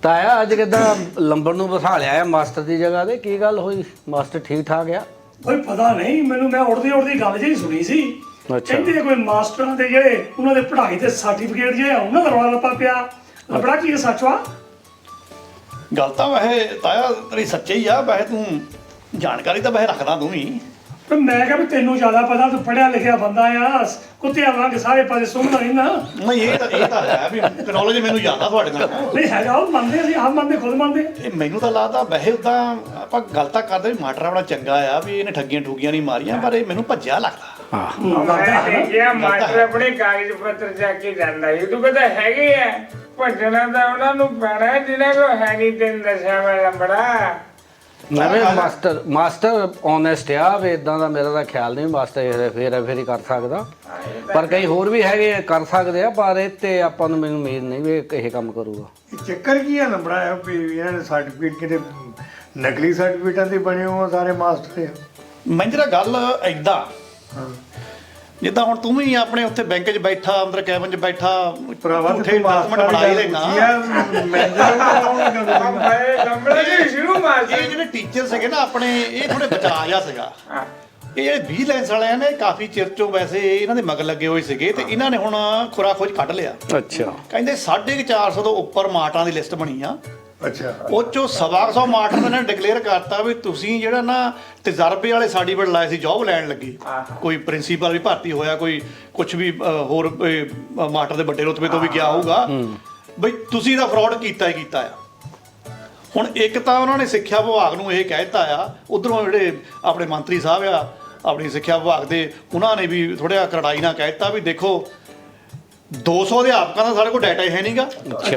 ਤਾਇਆ ਅੱਜ ਕਿੱਦਾਂ ਲੰਬੜ ਨੂੰ ਬਿਠਾ ਲਿਆ ਮਾਸਟਰ ਦੀ ਜਗ੍ਹਾ ਤੇ ਕੀ ਗੱਲ ਹੋਈ? ਮਾਸਟਰ ਠੀਕ ਠਾਕ ਆ? ਕੋਈ ਪਤਾ ਨਹੀਂ ਮੈਨੂੰ, ਮੈਂ ਉੜਦੀ ਗੱਲ ਜਿਹੀ ਸੁਣੀ ਸੀ। ਅੱਛਾ। ਕਹਿੰਦੇ ਕੋਈ ਮਾਸਟਰਾਂ ਦੇ ਜਿਹੜੇ ਉਹਨਾਂ ਦੇ ਪੜ੍ਹਾਈ ਦੇ ਸਰਟੀਫਿਕੇਟ ਜਿਹੜੇ ਆ ਉਹਨਾਂ ਦਾ ਰੌਲਾ ਰੱਪਾ ਪਿਆ। ਬੜਾ ਕੀ ਸੱਚ ਵਾ? ਗੱਲ ਤਾਂ ਵੈਸੇ ਤਾਇਆ ਤੇਰੀ ਸੱਚੀ ਹੀ ਆ। ਵੈਸੇ ਤੂੰ ਜਾਣਕਾਰੀ ਤਾਂ ਵੈਸੇ ਰੱਖਦਾ ਤੂੰ ਵੀ। ਪਰ ਮੈਂ ਕਿਹਾ ਵੀ ਤੈਨੂੰ ਜ਼ਿਆਦਾ ਪਤਾ, ਤੂੰ ਪੜ੍ਹਿਆ ਲਿਖਿਆ ਬੰਦਾ ਆ, ਕੁੱਤਿਆਂ ਵਾਂਗ ਸਾਰੇ ਪਾਸੇ ਸੁਣਦਾ ਰਹਿੰਦਾ। ਨਹੀਂ ਇਹ ਤਾਂ ਹੈ ਵੀ ਨੌਲੇਜ ਮੈਨੂੰ ਜ਼ਿਆਦਾ ਤੁਹਾਡੇ ਨਾਲ। ਨਹੀਂ ਹੈਗਾ, ਉਹ ਮੰਨਦੇ, ਅਸੀਂ ਆਪ ਮੰਨਦੇ, ਖੁਦ ਮੰਨਦੇ। ਇਹ ਮੈਨੂੰ ਤਾਂ ਲੱਗਦਾ ਵੈਸੇ ਉਦਾਂ ਆਪਾਂ ਗੱਲ ਤਾਂ ਕਰਦੇ ਵੀ ਮਾਟਰ ਆਪਣਾ ਚੰਗਾ ਆ ਵੀ ਇਹਨੇ ਠੱਗੀਆਂ ਠੁਗੀਆਂ ਨਹੀਂ ਮਾਰੀਆਂ, ਪਰ ਇਹ ਮੈਨੂੰ ਭੱਜਿਆ ਲੱਗਦਾ। ਲੱਗਦਾ ਹੈ ਨਾ। ਮਾਸਟਰ ਆਪਣੇ ਕਾਗਜ਼ ਪੱਤਰ ਜਾ ਕੇ ਜਾਂਦਾ ਸੀ, ਤੂੰ ਕਹਿੰਦਾ ਹੈਗੇ ਆ ਭੱਜਣਾ ਤਾਂ ਉਹਨਾਂ ਨੂੰ ਪੈਣਾ ਜਿਹਨਾਂ ਕੋ ਹੈ ਨਹੀਂ। ਤੈਨੂੰ ਦੱਸਿਆ ਮੈਂ ਲੰਬੜਾ ਮੈਂ ਮਾਸਟਰ ਓਨੈਸਟ ਆ ਵੀ ਇਦਾਂ ਦਾ ਮੇਰਾ ਤਾਂ ਖਿਆਲ ਨਹੀਂ ਮਾਸਟਰ ਫੇਰ ਹੀ ਕਰ ਸਕਦਾ, ਪਰ ਕਈ ਹੋਰ ਵੀ ਹੈਗੇ ਕਰ ਸਕਦੇ ਆ, ਪਰ ਇਹ ਤੇ ਆਪਾਂ ਨੂੰ ਮੈਨੂੰ ਉਮੀਦ ਨਹੀਂ ਵੀ ਇਹ ਕੰਮ ਕਰੂਗਾ। ਚੱਕਰ ਕੀ ਆ ਲੰਬੜਾ ਆ ਵੀ ਇਹਨਾਂ ਨੇ ਸਰਟੀਫਿਕੇਟ ਕਿਤੇ ਨਕਲੀ ਸਰਟੀਫਿਕੇਟਾਂ ਤੇ ਬਣੇ ਹੋ ਸਾਰੇ ਮਾਸਟਰ। ਮੰਜਰਾ ਗੱਲ ਐਦਾਂ ਜਿੱਦਾਂ ਹੁਣ ਤੂੰ ਵੀ ਆਪਣੇ ਉੱਥੇ ਬੈਂਕ 'ਚ ਬੈਠਾ, ਅੰਦਰ ਕੈਬਨ 'ਚ ਬੈਠਾ, ਭਰਾਵਾ ਉੱਥੇ ਡਾਕੂਮੈਂਟ ਬਣਾ ਹੀ ਲੈਣਾ। ਲੰਬੜੇ ਜੀ ਸ਼ੁਰੂ ਮਾਰ ਇਹ ਜਿਹੜੇ ਟੀਚਰ ਸੀਗੇ ਨਾ ਆਪਣੇ, ਇਹ ਥੋੜੇ ਬਚਾ ਜਾ ਸੀਗਾ। ਇਹ ਜਿਹੜੇ 20 ਲਾਈਨਸ ਵਾਲਿਆਂ ਨੇ ਕਾਫੀ ਚਿਰ ਚੋਂ ਵੈਸੇ ਇਹਨਾਂ ਦੇ ਮਗਰ ਲੱਗੇ ਹੋਏ ਸੀਗੇ, ਤੇ ਇਹਨਾਂ ਨੇ ਹੁਣ ਖੁਰਾ ਖੋਜ ਕੱਢ ਲਿਆ। ਅੱਛਾ। ਕਹਿੰਦੇ 450 ਤੋਂ ਉੱਪਰ ਮਾਟਰਾਂ ਦੀ ਲਿਸਟ ਬਣੀ ਆ। ਅੱਛਾ। ਉਹ ਚੋਂ 125 ਮਾਟਰ ਨੇ ਡਿਕਲੇਅਰ ਕਰਤਾ ਵੀ ਤੁਸੀਂ ਜਿਹੜਾ ਨਾ ਤਜਰਬੇ ਵਾਲੇ ਸਰਟੀਫਿਕੇਟ ਲਾਏ ਸੀ ਜੌਬ ਲੈਣ ਲੱਗੀ, ਕੋਈ ਪ੍ਰਿੰਸੀਪਲ ਵੀ ਭਰਤੀ ਹੋਇਆ, ਕੋਈ ਕੁਝ ਵੀ ਹੋਰ ਮਾਟਰ ਦੇ ਵੱਡੇ ਰੁਤਬੇ ਤੋਂ ਵੀ ਗਿਆ ਹੋਊਗਾ, ਬਈ ਤੁਸੀਂ ਇਹਦਾ ਫਰਾਡ ਕੀਤਾ ਹੀ ਕੀਤਾ ਆ। ਹੁਣ ਇੱਕ ਤਾਂ ਉਹਨਾਂ ਨੇ ਸਿੱਖਿਆ ਵਿਭਾਗ ਨੂੰ ਇਹ ਕਹਿ ਦਿੱਤਾ ਆ, ਉਧਰੋਂ ਜਿਹੜੇ ਆਪਣੇ ਮੰਤਰੀ ਸਾਹਿਬ ਆ ਆਪਣੀ ਸਿੱਖਿਆ ਵਿਭਾਗ ਦੇ, ਉਹਨਾਂ ਨੇ ਵੀ ਥੋੜ੍ਹਾ ਕਰੜਾਈ ਨਾਲ ਕਹਿ ਦਿੱਤਾ ਵੀ ਦੇਖੋ 200 ਅਧਿਆਪਕਾਂ ਦਾ ਸਾਡੇ ਕੋਲ ਡਾਟਾ ਹੀ ਹੈ ਨਹੀਂਗਾ,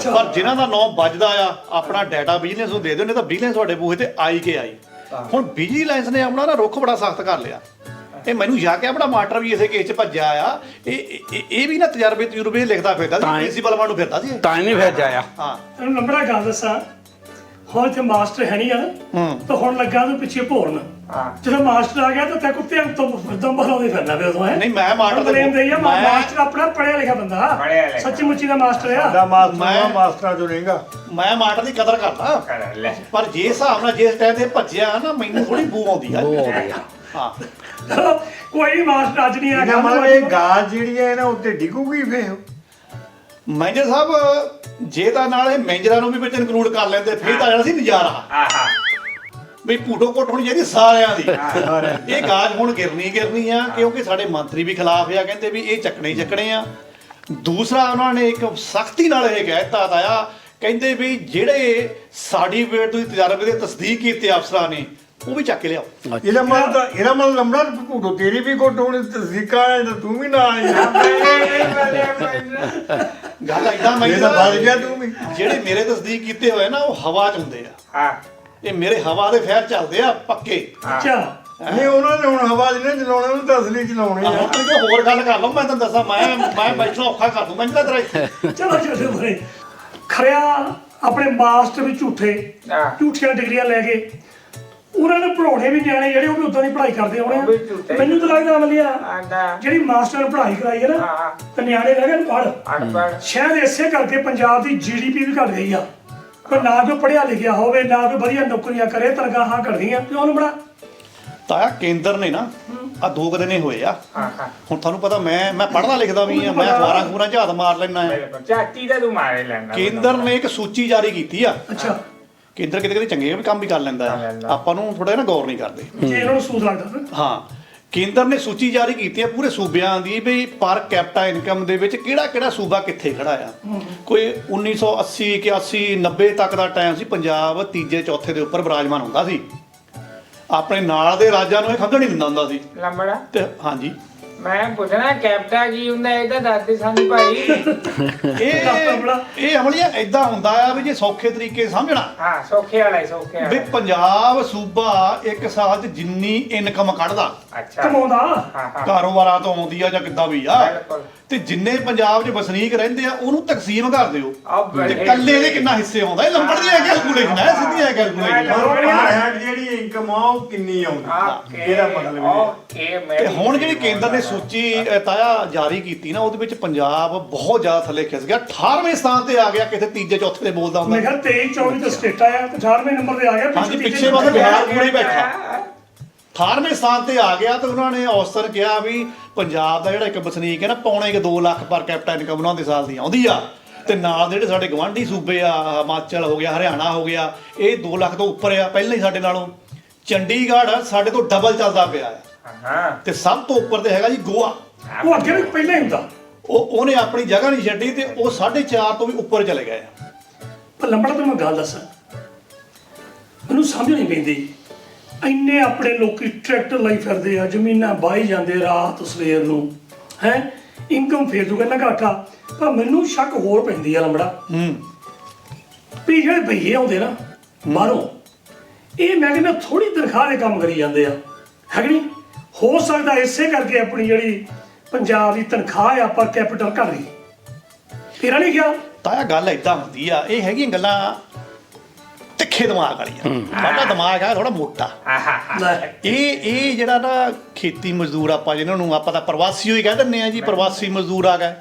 ਪਰ ਜਿਨ੍ਹਾਂ ਦਾ ਨਾਮ ਵੱਜਦਾ ਆ ਆਪਣਾ ਡਾਟਾ ਵਿਜੀਲੈਂਸ ਨੂੰ ਦੇ ਦਿਓ, ਨਹੀਂ ਤਾਂ ਵਿਜੀਲੈਂਸ ਤੁਹਾਡੇ ਬੂਹੇ ਤੇ ਆਈ ਕੇ ਆਈ। ਹੁਣ ਵਿਜੀਲੈਂਸ ਨੇ ਆਪਣਾ ਨਾ ਰੁੱਖ ਬੜਾ ਸਖਤ ਕਰ ਲਿਆ। ਇਹ ਮੈਨੂੰ ਜਾ ਕੇ ਆਪਣਾ ਮਾਸਟਰ ਵੀ ਇਸੇ ਕੇਸ 'ਚ ਭੱਜਿਆ ਆ। ਇਹ ਵੀ ਨਾ ਤਜਰਬੇ ਲਿਖਦਾ ਫਿਰਦਾ ਸੀ, ਪ੍ਰਿੰਸੀਪਲ ਵਾਂਗ ਨੂੰ ਫਿਰਦਾ ਸੀ ਤਾਂ ਹੀ ਨਹੀਂ ਫਿਰ ਜਾਇਆ। ਹਾਂ ਤੈਨੂੰ ਲੰਬੜਾ ਗੱਲ ਦੱਸਾਂ, ਹੁਣ ਇੱਥੇ ਮਾਸਟਰ ਹੈ ਨਹੀਂ ਆ ਤਾਂ ਹੁਣ ਲੱਗਾ ਤੂੰ ਪਿੱਛੇ ਭੋਰਨ। ਜਦੋਂ ਮਾਸਟਰ ਆ ਗਿਆ ਤਾਂ ਤੈ ਕੁੱਤੇ ਦੰਬਾ ਲਾਉਂਦੇ ਫਿਰਦਾ ਪਿਆ ਉਦੋਂ। ਨਹੀਂ ਮੈਂ ਮਾਸਟਰ ਦੇ ਮਾਸਟਰ ਆਪਣਾ ਪੜਿਆ ਲਿਖਿਆ ਬੰਦਾ, ਸੱਚੀ ਮੁੱਚੀ ਦਾ ਮਾਸਟਰ ਆ। ਸਾਡਾ ਮਾਸਟਰਾਂ ਚੋਂ ਨਹੀਂਗਾ। ਮੈਂ ਮਾਸਟਰ ਦੀ ਕਦਰ ਕਰਦਾ, ਪਰ ਜੇ ਹਿਸਾਬ ਨਾਲ ਜਿਸ ਟਾਈਮ ਤੇ ਭੱਜਿਆ ਨਾ ਮੈਨੂੰ ਥੋੜੀ ਬੂ ਆਉਂਦੀ ਆ। ਹਾਂ ਚਲੋ ਕੋਈ ਨੀ, ਮਾਸਟਰ ਅੱਜ ਨਹੀਂ ਇਹਦਾ ਮਤਲਬ ਇਹ ਗਾਜ ਜਿਹੜੀ ਹੈ ਇਹਨਾਂ ਉੱਤੇ ਡਿੱਗੂਗੀ ਫੇਰ। ਮੈਨੇਜਰ ਸਾਹਿਬ ਜੇ ਤਾਂ ਨਾਲ ਇਹ ਮੈਨੇਜਰਾਂ ਨੂੰ ਵੀ ਵਿੱਚ ਇਨਕਲੂਡ ਕਰ ਲੈਂਦੇ ਫੇਰ ਤਾਂ ਜਾਣਾ ਸੀ ਨਜ਼ਾਰਾ। ਬਈ ਪੂਟੋ ਕੋਟ ਹੋਣੀ ਚਾਹੀਦੀ ਸਾਰਿਆਂ ਦੀ। ਇਹ ਗਾਜ ਹੁਣ ਗਿਰਨੀ ਆ, ਕਿਉਂਕਿ ਸਾਡੇ ਮੰਤਰੀ ਵੀ ਖਿਲਾਫ ਆ, ਕਹਿੰਦੇ ਵੀ ਇਹ ਚੱਕਣੇ ਆ। ਦੂਸਰਾ ਉਹਨਾਂ ਨੇ ਇੱਕ ਸਖਤੀ ਨਾਲ ਇਹ ਕਹਿ ਦਿੱਤਾ ਆ, ਕਹਿੰਦੇ ਵੀ ਜਿਹੜੇ ਸਰਟੀਫਿਕੇਟ ਤੁਸੀਂ ਤਜਰਬੇ ਦੀ ਤਸਦੀਕ ਕੀਤੀ ਅਫਸਰਾਂ ਨੇ ਉਹ ਵੀ ਚੱਕ ਕੇ ਲਿਆਓ। ਇਹਦਾ ਮਤਲਬ ਲੰਬੜਾ ਭੂਟੋ ਤੇਰੀ ਵੀ ਕੋਟ ਹੋਣੀ ਤਸਦੀਕਾਂ ਤਾਂ ਤੂੰ ਵੀ ਨਾਲ ਆਈ। ਗੱਲ ਏਦਾਂ ਮੈਂ ਫਸ ਗਿਆ ਤੂੰ ਵੀ। ਜਿਹੜੇ ਮੇਰੇ ਤਸਦੀਕ ਕੀਤੇ ਹੋਏ ਨਾ ਉਹ ਹਵਾ 'ਚ ਹੁੰਦੇ ਆ, ਇਹ ਮੇਰੇ ਹਵਾ ਦੇ ਫੈਰ ਚੱਲਦੇ ਆ ਪੱਕੇ। ਅੱਛਾ। ਨਹੀਂ ਉਹਨਾਂ ਨੇ ਹੁਣ ਹਵਾ ਜਿਹਨੇ ਚਲਾਉਣੇ ਉਹਨੂੰ ਤਾਂ ਅਸਲੀ ਚਲਾਉਣੇ ਆ। ਹੁਣ ਹੋਰ ਗੱਲ ਕਰ ਲਓ, ਮੈਂ ਤੁਹਾਨੂੰ ਦੱਸਾਂ ਮੈਂ ਬੈਠਣਾ ਔਖਾ ਕਰ ਦੂੰ ਮੈਨੂੰ ਤਾਂ ਤੇਰਾ। ਚਲੋ ਬਰੇ ਖਰਿਆ ਆਪਣੇ ਮਾਸਟਰ ਵੀ ਝੂਠੀਆਂ ਡਿਗਰੀਆਂ ਲੈ ਕੇ ਉਹਨਾਂ ਨੇ ਪੜਾਉਣੇ ਵੀ ਨਿਆਣੇ ਜਿਹੜੇ ਉਹ ਵੀ ਉਦਾਂ ਦੀ ਪੜ੍ਹਾਈ ਕਰਦੇ ਹੋਣੇ ਆ। ਮੈਨੂੰ ਤਾਂ ਲੱਗਦਾ ਅਮਲੀਆ ਜਿਹੜੀ ਮਾਸਟਰ ਨੇ ਪੜ੍ਹਾਈ ਕਰਾਈ ਹੈ ਨਾ ਤੇ ਨਿਆਣੇ ਰਹਿ ਗਏ ਪੜ੍ਹ। ਸ਼ਾਇਦ ਇਸੇ ਕਰਕੇ ਪੰਜਾਬ ਦੀ GDP ਵੀ ਘਟ ਗਈ ਆ। ਕੋਈ ਨਾ ਕੋਈ ਪੜ੍ਹਿਆ ਲਿਖਿਆ ਹੋਵੇ, ਨਾ ਕੋਈ ਵਧੀਆ ਨੌਕਰੀਆਂ ਕਰੇ, ਤਨਖਾਹਾਂ ਘਟਦੀਆਂ ਕਿਉਂ ਨੂੰ ਬੜਾ। ਤਾਇਆ ਕੇਂਦਰ ਨੇ ਨਾ ਆ 2 ਦਿਨ ਹੋਏ ਆ। ਹੁਣ ਤੁਹਾਨੂੰ ਪਤਾ ਮੈਂ ਪੜ੍ਹਦਾ ਲਿਖਦਾ ਵੀ ਆ, ਮੈਂ ਅਖਬਾਰਾਂ ਝਾਤ ਮਾਰ ਲੈਣਾ ਆ। ਚਾਟੀ ਦਾ ਤੂੰ ਮਾਰੇ ਲੈਣਾ। ਕੇਂਦਰ ਨੇ ਇੱਕ ਸੂਚੀ ਜਾਰੀ ਕੀਤੀ ਆ। ਅੱਛਾ। ਕੇਂਦਰ ਕਿਤੇ ਚੰਗੇ ਵੀ ਕੰਮ ਵੀ ਕਰ ਲੈਂਦਾ ਆ, ਆਪਾਂ ਨੂੰ ਥੋੜਾ ਨਾ ਗੌਰ ਨਹੀਂ ਕਰਦੇ ਜੇ ਇਹਨਾਂ ਨੂੰ ਸੂਦ ਲੱਗਦਾ। ਹਾਂ ਕੇਂਦਰ ਨੇ ਸੂਚੀ ਜਾਰੀ ਕੀਤੀ ਆ ਪੂਰੇ ਸੂਬਿਆਂ ਦੀ ਵੀ ਪਰ ਕੈਪਟਾ ਇਨਕਮ ਦੇ ਵਿੱਚ ਕਿਹੜਾ ਸੂਬਾ ਕਿੱਥੇ ਖੜਾ ਆ। ਕੋਈ 1980 81 90 ਤੱਕ ਦਾ ਟਾਈਮ ਸੀ, ਪੰਜਾਬ ਤੀਜੇ ਚੌਥੇ ਦੇ ਉੱਪਰ ਵਿਰਾਜਮਾਨ ਹੁੰਦਾ ਸੀ। ਆਪਣੇ ਨਾਲ ਦੇ ਰਾਜਾਂ ਨੂੰ ਇਹ ਖੰਘਣ ਨਹੀਂ ਦਿੰਦਾ ਹੁੰਦਾ ਸੀ ਲੰਬੜਾ। ਤੇ ਹਾਂਜੀ ਮੈਂ ਪੁੱਛਣਾ ਕੈਪਟਾ ਕੀ ਹੁੰਦਾ, ਇਹ ਤਾਂ ਦੱਸਦੇ ਸਾਨੂੰ ਭਾਈ। ਇਹ ਅਮਲੀਆ ਏਦਾਂ ਹੁੰਦਾ ਆ ਵੀ ਜੇ ਸੌਖੇ ਤਰੀਕੇ ਸਮਝਣਾ। ਹਾਂ ਸੌਖੇ ਵਾਲਾ ਵੀ ਪੰਜਾਬ ਸੂਬਾ ਇੱਕ ਸਾਲ 'ਚ ਜਿੰਨੀ ਇਨਕਮ ਕੱਢਦਾ ਕਮਾਉਂਦਾ ਕਾਰੋਬਾਰਾਂ ਤੋਂ ਆਉਂਦੀ ਆ ਜਾਂ ਕਿੱਦਾਂ ਵੀ ਆ, ਤੇ ਜਿੰਨੇ ਪੰਜਾਬ 'ਚ ਵਸਨੀਕ ਰਹਿੰਦੇ ਆ ਉਹਨੂੰ ਤਕਸੀਮ ਕਰ ਦਿਓ ਤੇ ਕੱਲੇ ਦੇ ਕਿੰਨਾ ਹਿੱਸੇ ਆਉਂਦਾ। ਇਹ ਲੰਬੜ ਦੀ ਕੈਲਕੂਲੇਸ਼ਨ ਹੈ, ਸਿੱਧੀ ਕੈਲਕੂਲੇਸ਼ਨ। ਜਿਹੜੀ ਇਨਕਮ ਆ ਉਹ ਕਿੰਨੀ ਆਉਂਦੀ ਇਹਦਾ ਮਤਲਬ ਇਹ ਤੇ ਹੁਣ ਜਿਹੜੀ ਕੇਂਦਰ ਨੇ ਸੂਚੀ ਤਾਇਆ ਜਾਰੀ ਕੀਤੀ ਨਾ, ਉਹਦੇ ਵਿੱਚ ਪੰਜਾਬ ਬਹੁਤ ਜ਼ਿਆਦਾ ਥੱਲੇ ਖਿਸ ਗਿਆ, 18ਵੇਂ ਸਥਾਨ ਤੇ ਆ ਗਿਆ, ਕਿਤੇ ਤੀਜੇ ਚੌਥੇ ਤੇ ਬੋਲਦਾ ਹੁੰਦਾ। ਮੈਂ ਕਿਹਾ 23 24 ਤੇ ਸਟੇਟ ਆਇਆ ਤੇ 18ਵੇਂ ਨੰਬਰ ਤੇ ਆ ਗਿਆ। ਹਾਂਜੀ, ਪਿੱਛੇ ਬਸ ਬਿਹਾਰ ਪੂਰੇ ਬੈਠਾ 18ਵੇਂ ਸਥਾਨ ਤੇ ਆ ਗਿਆ। ਤੇ ਉਹਨਾਂ ਨੇ ਔਸਤਨ ਕਿਹਾ ਵੀ ਪੰਜਾਬ ਦਾ ਜਿਹੜਾ ਇੱਕ ਵਸਨੀਕ ਹੈ ਨਾ, ਪੌਣੇ 2 ਲੱਖ ਪਰ ਕੈਪੀਟਲ ਇਨਕਮ ਉਹਨਾਂ ਦੇ ਸਾਲ ਦੀ ਆਉਂਦੀ ਆ, ਤੇ ਨਾਲ ਜਿਹੜੇ ਸਾਡੇ ਗਵਾਂਢੀ ਸੂਬੇ ਆ, ਹਿਮਾਚਲ ਹੋ ਗਿਆ, ਹਰਿਆਣਾ ਹੋ ਗਿਆ, ਇਹ 2 ਲੱਖ ਤੋਂ ਉੱਪਰ ਆ ਪਹਿਲਾਂ ਹੀ ਸਾਡੇ ਨਾਲੋਂ। ਚੰਡੀਗੜ੍ਹ ਸਾਡੇ ਤੋਂ ਡਬਲ ਚੱਲਦਾ ਪਿਆ ਆ, ਤੇ ਸਭ ਤੋਂ ਉੱਪਰ ਤੇ ਹੈਗਾ ਜੀ ਗੋਆ। ਉਹ ਅੱਗੇ ਵੀ ਪਹਿਲਾਂ ਹੀ ਹੁੰਦਾ। ਉਹਨੇ ਆਪਣੀ ਜਗ੍ਹਾ ਨਹੀਂ ਛੱਡੀ ਤੇ ਉਹ 4.5 ਤੋਂ ਵੀ ਉੱਪਰ ਚਲੇ ਗਏ ਆ। ਪਰ ਲੰਬੜਾ ਤੈਨੂੰ ਮੈਂ ਗੱਲ ਦੱਸਾਂ, ਮੈਨੂੰ ਸਮਝ ਨਹੀਂ ਪੈਂਦੀ, ਇੰਨੇ ਆਪਣੇ ਲੋਕੀ ਟਰੈਕਟਰ ਲਈ ਫਿਰਦੇ ਆ, ਜ਼ਮੀਨਾਂ ਵਾਹੀ ਜਾਂਦੇ ਰਾਤ ਸਵੇਰ ਨੂੰ, ਹੈ ਇਨਕਮ ਫੇਰ ਦੂਗਾ ਨਾ ਘਾਟਾ। ਪਰ ਮੈਨੂੰ ਸ਼ੱਕ ਹੋਰ ਪੈਂਦੀ ਆ ਲੰਬੜਾ, ਵੀ ਜਿਹੜੇ ਭਈਏ ਆਉਂਦੇ ਨਾ ਬਾਹਰੋਂ, ਇਹ ਮੈਂ ਕਹਿੰਦਾ ਥੋੜੀ ਤਨਖਾਹ ਦੇ ਕੰਮ ਕਰੀ ਜਾਂਦੇ ਆ, ਹੈ ਕਿ ਨਹੀਂ? ਹੋ ਸਕਦਾ ਇਸੇ ਕਰਕੇ ਆਪਣੀ ਜਿਹੜੀ ਪੰਜਾਬ ਦੀ ਤਨਖਾਹ ਆ ਪਰ ਕੈਪੀਟਲ ਘਟ ਗਈ। ਤੇਰਾ ਨਹੀਂ ਗਿਆ ਤਾਂ ਗੱਲ ਏਦਾਂ ਹੁੰਦੀ ਆ, ਇਹ ਹੈਗੀਆਂ ਗੱਲਾਂ ਤਿੱਖੇ ਦਿਮਾਗ ਵਾਲੀਆਂ। ਸਾਡਾ ਦਿਮਾਗ ਆ ਥੋੜਾ ਮੋਟਾ। ਇਹ ਜਿਹੜਾ ਨਾ ਖੇਤੀ ਮਜ਼ਦੂਰ ਆਪਾਂ ਜਿਹਨਾਂ ਨੂੰ ਆਪਾਂ ਤਾਂ ਪ੍ਰਵਾਸੀ ਹੀ ਕਹਿ ਦਿੰਦੇ ਆ ਜੀ, ਪ੍ਰਵਾਸੀ ਮਜ਼ਦੂਰ ਆ ਗਏ,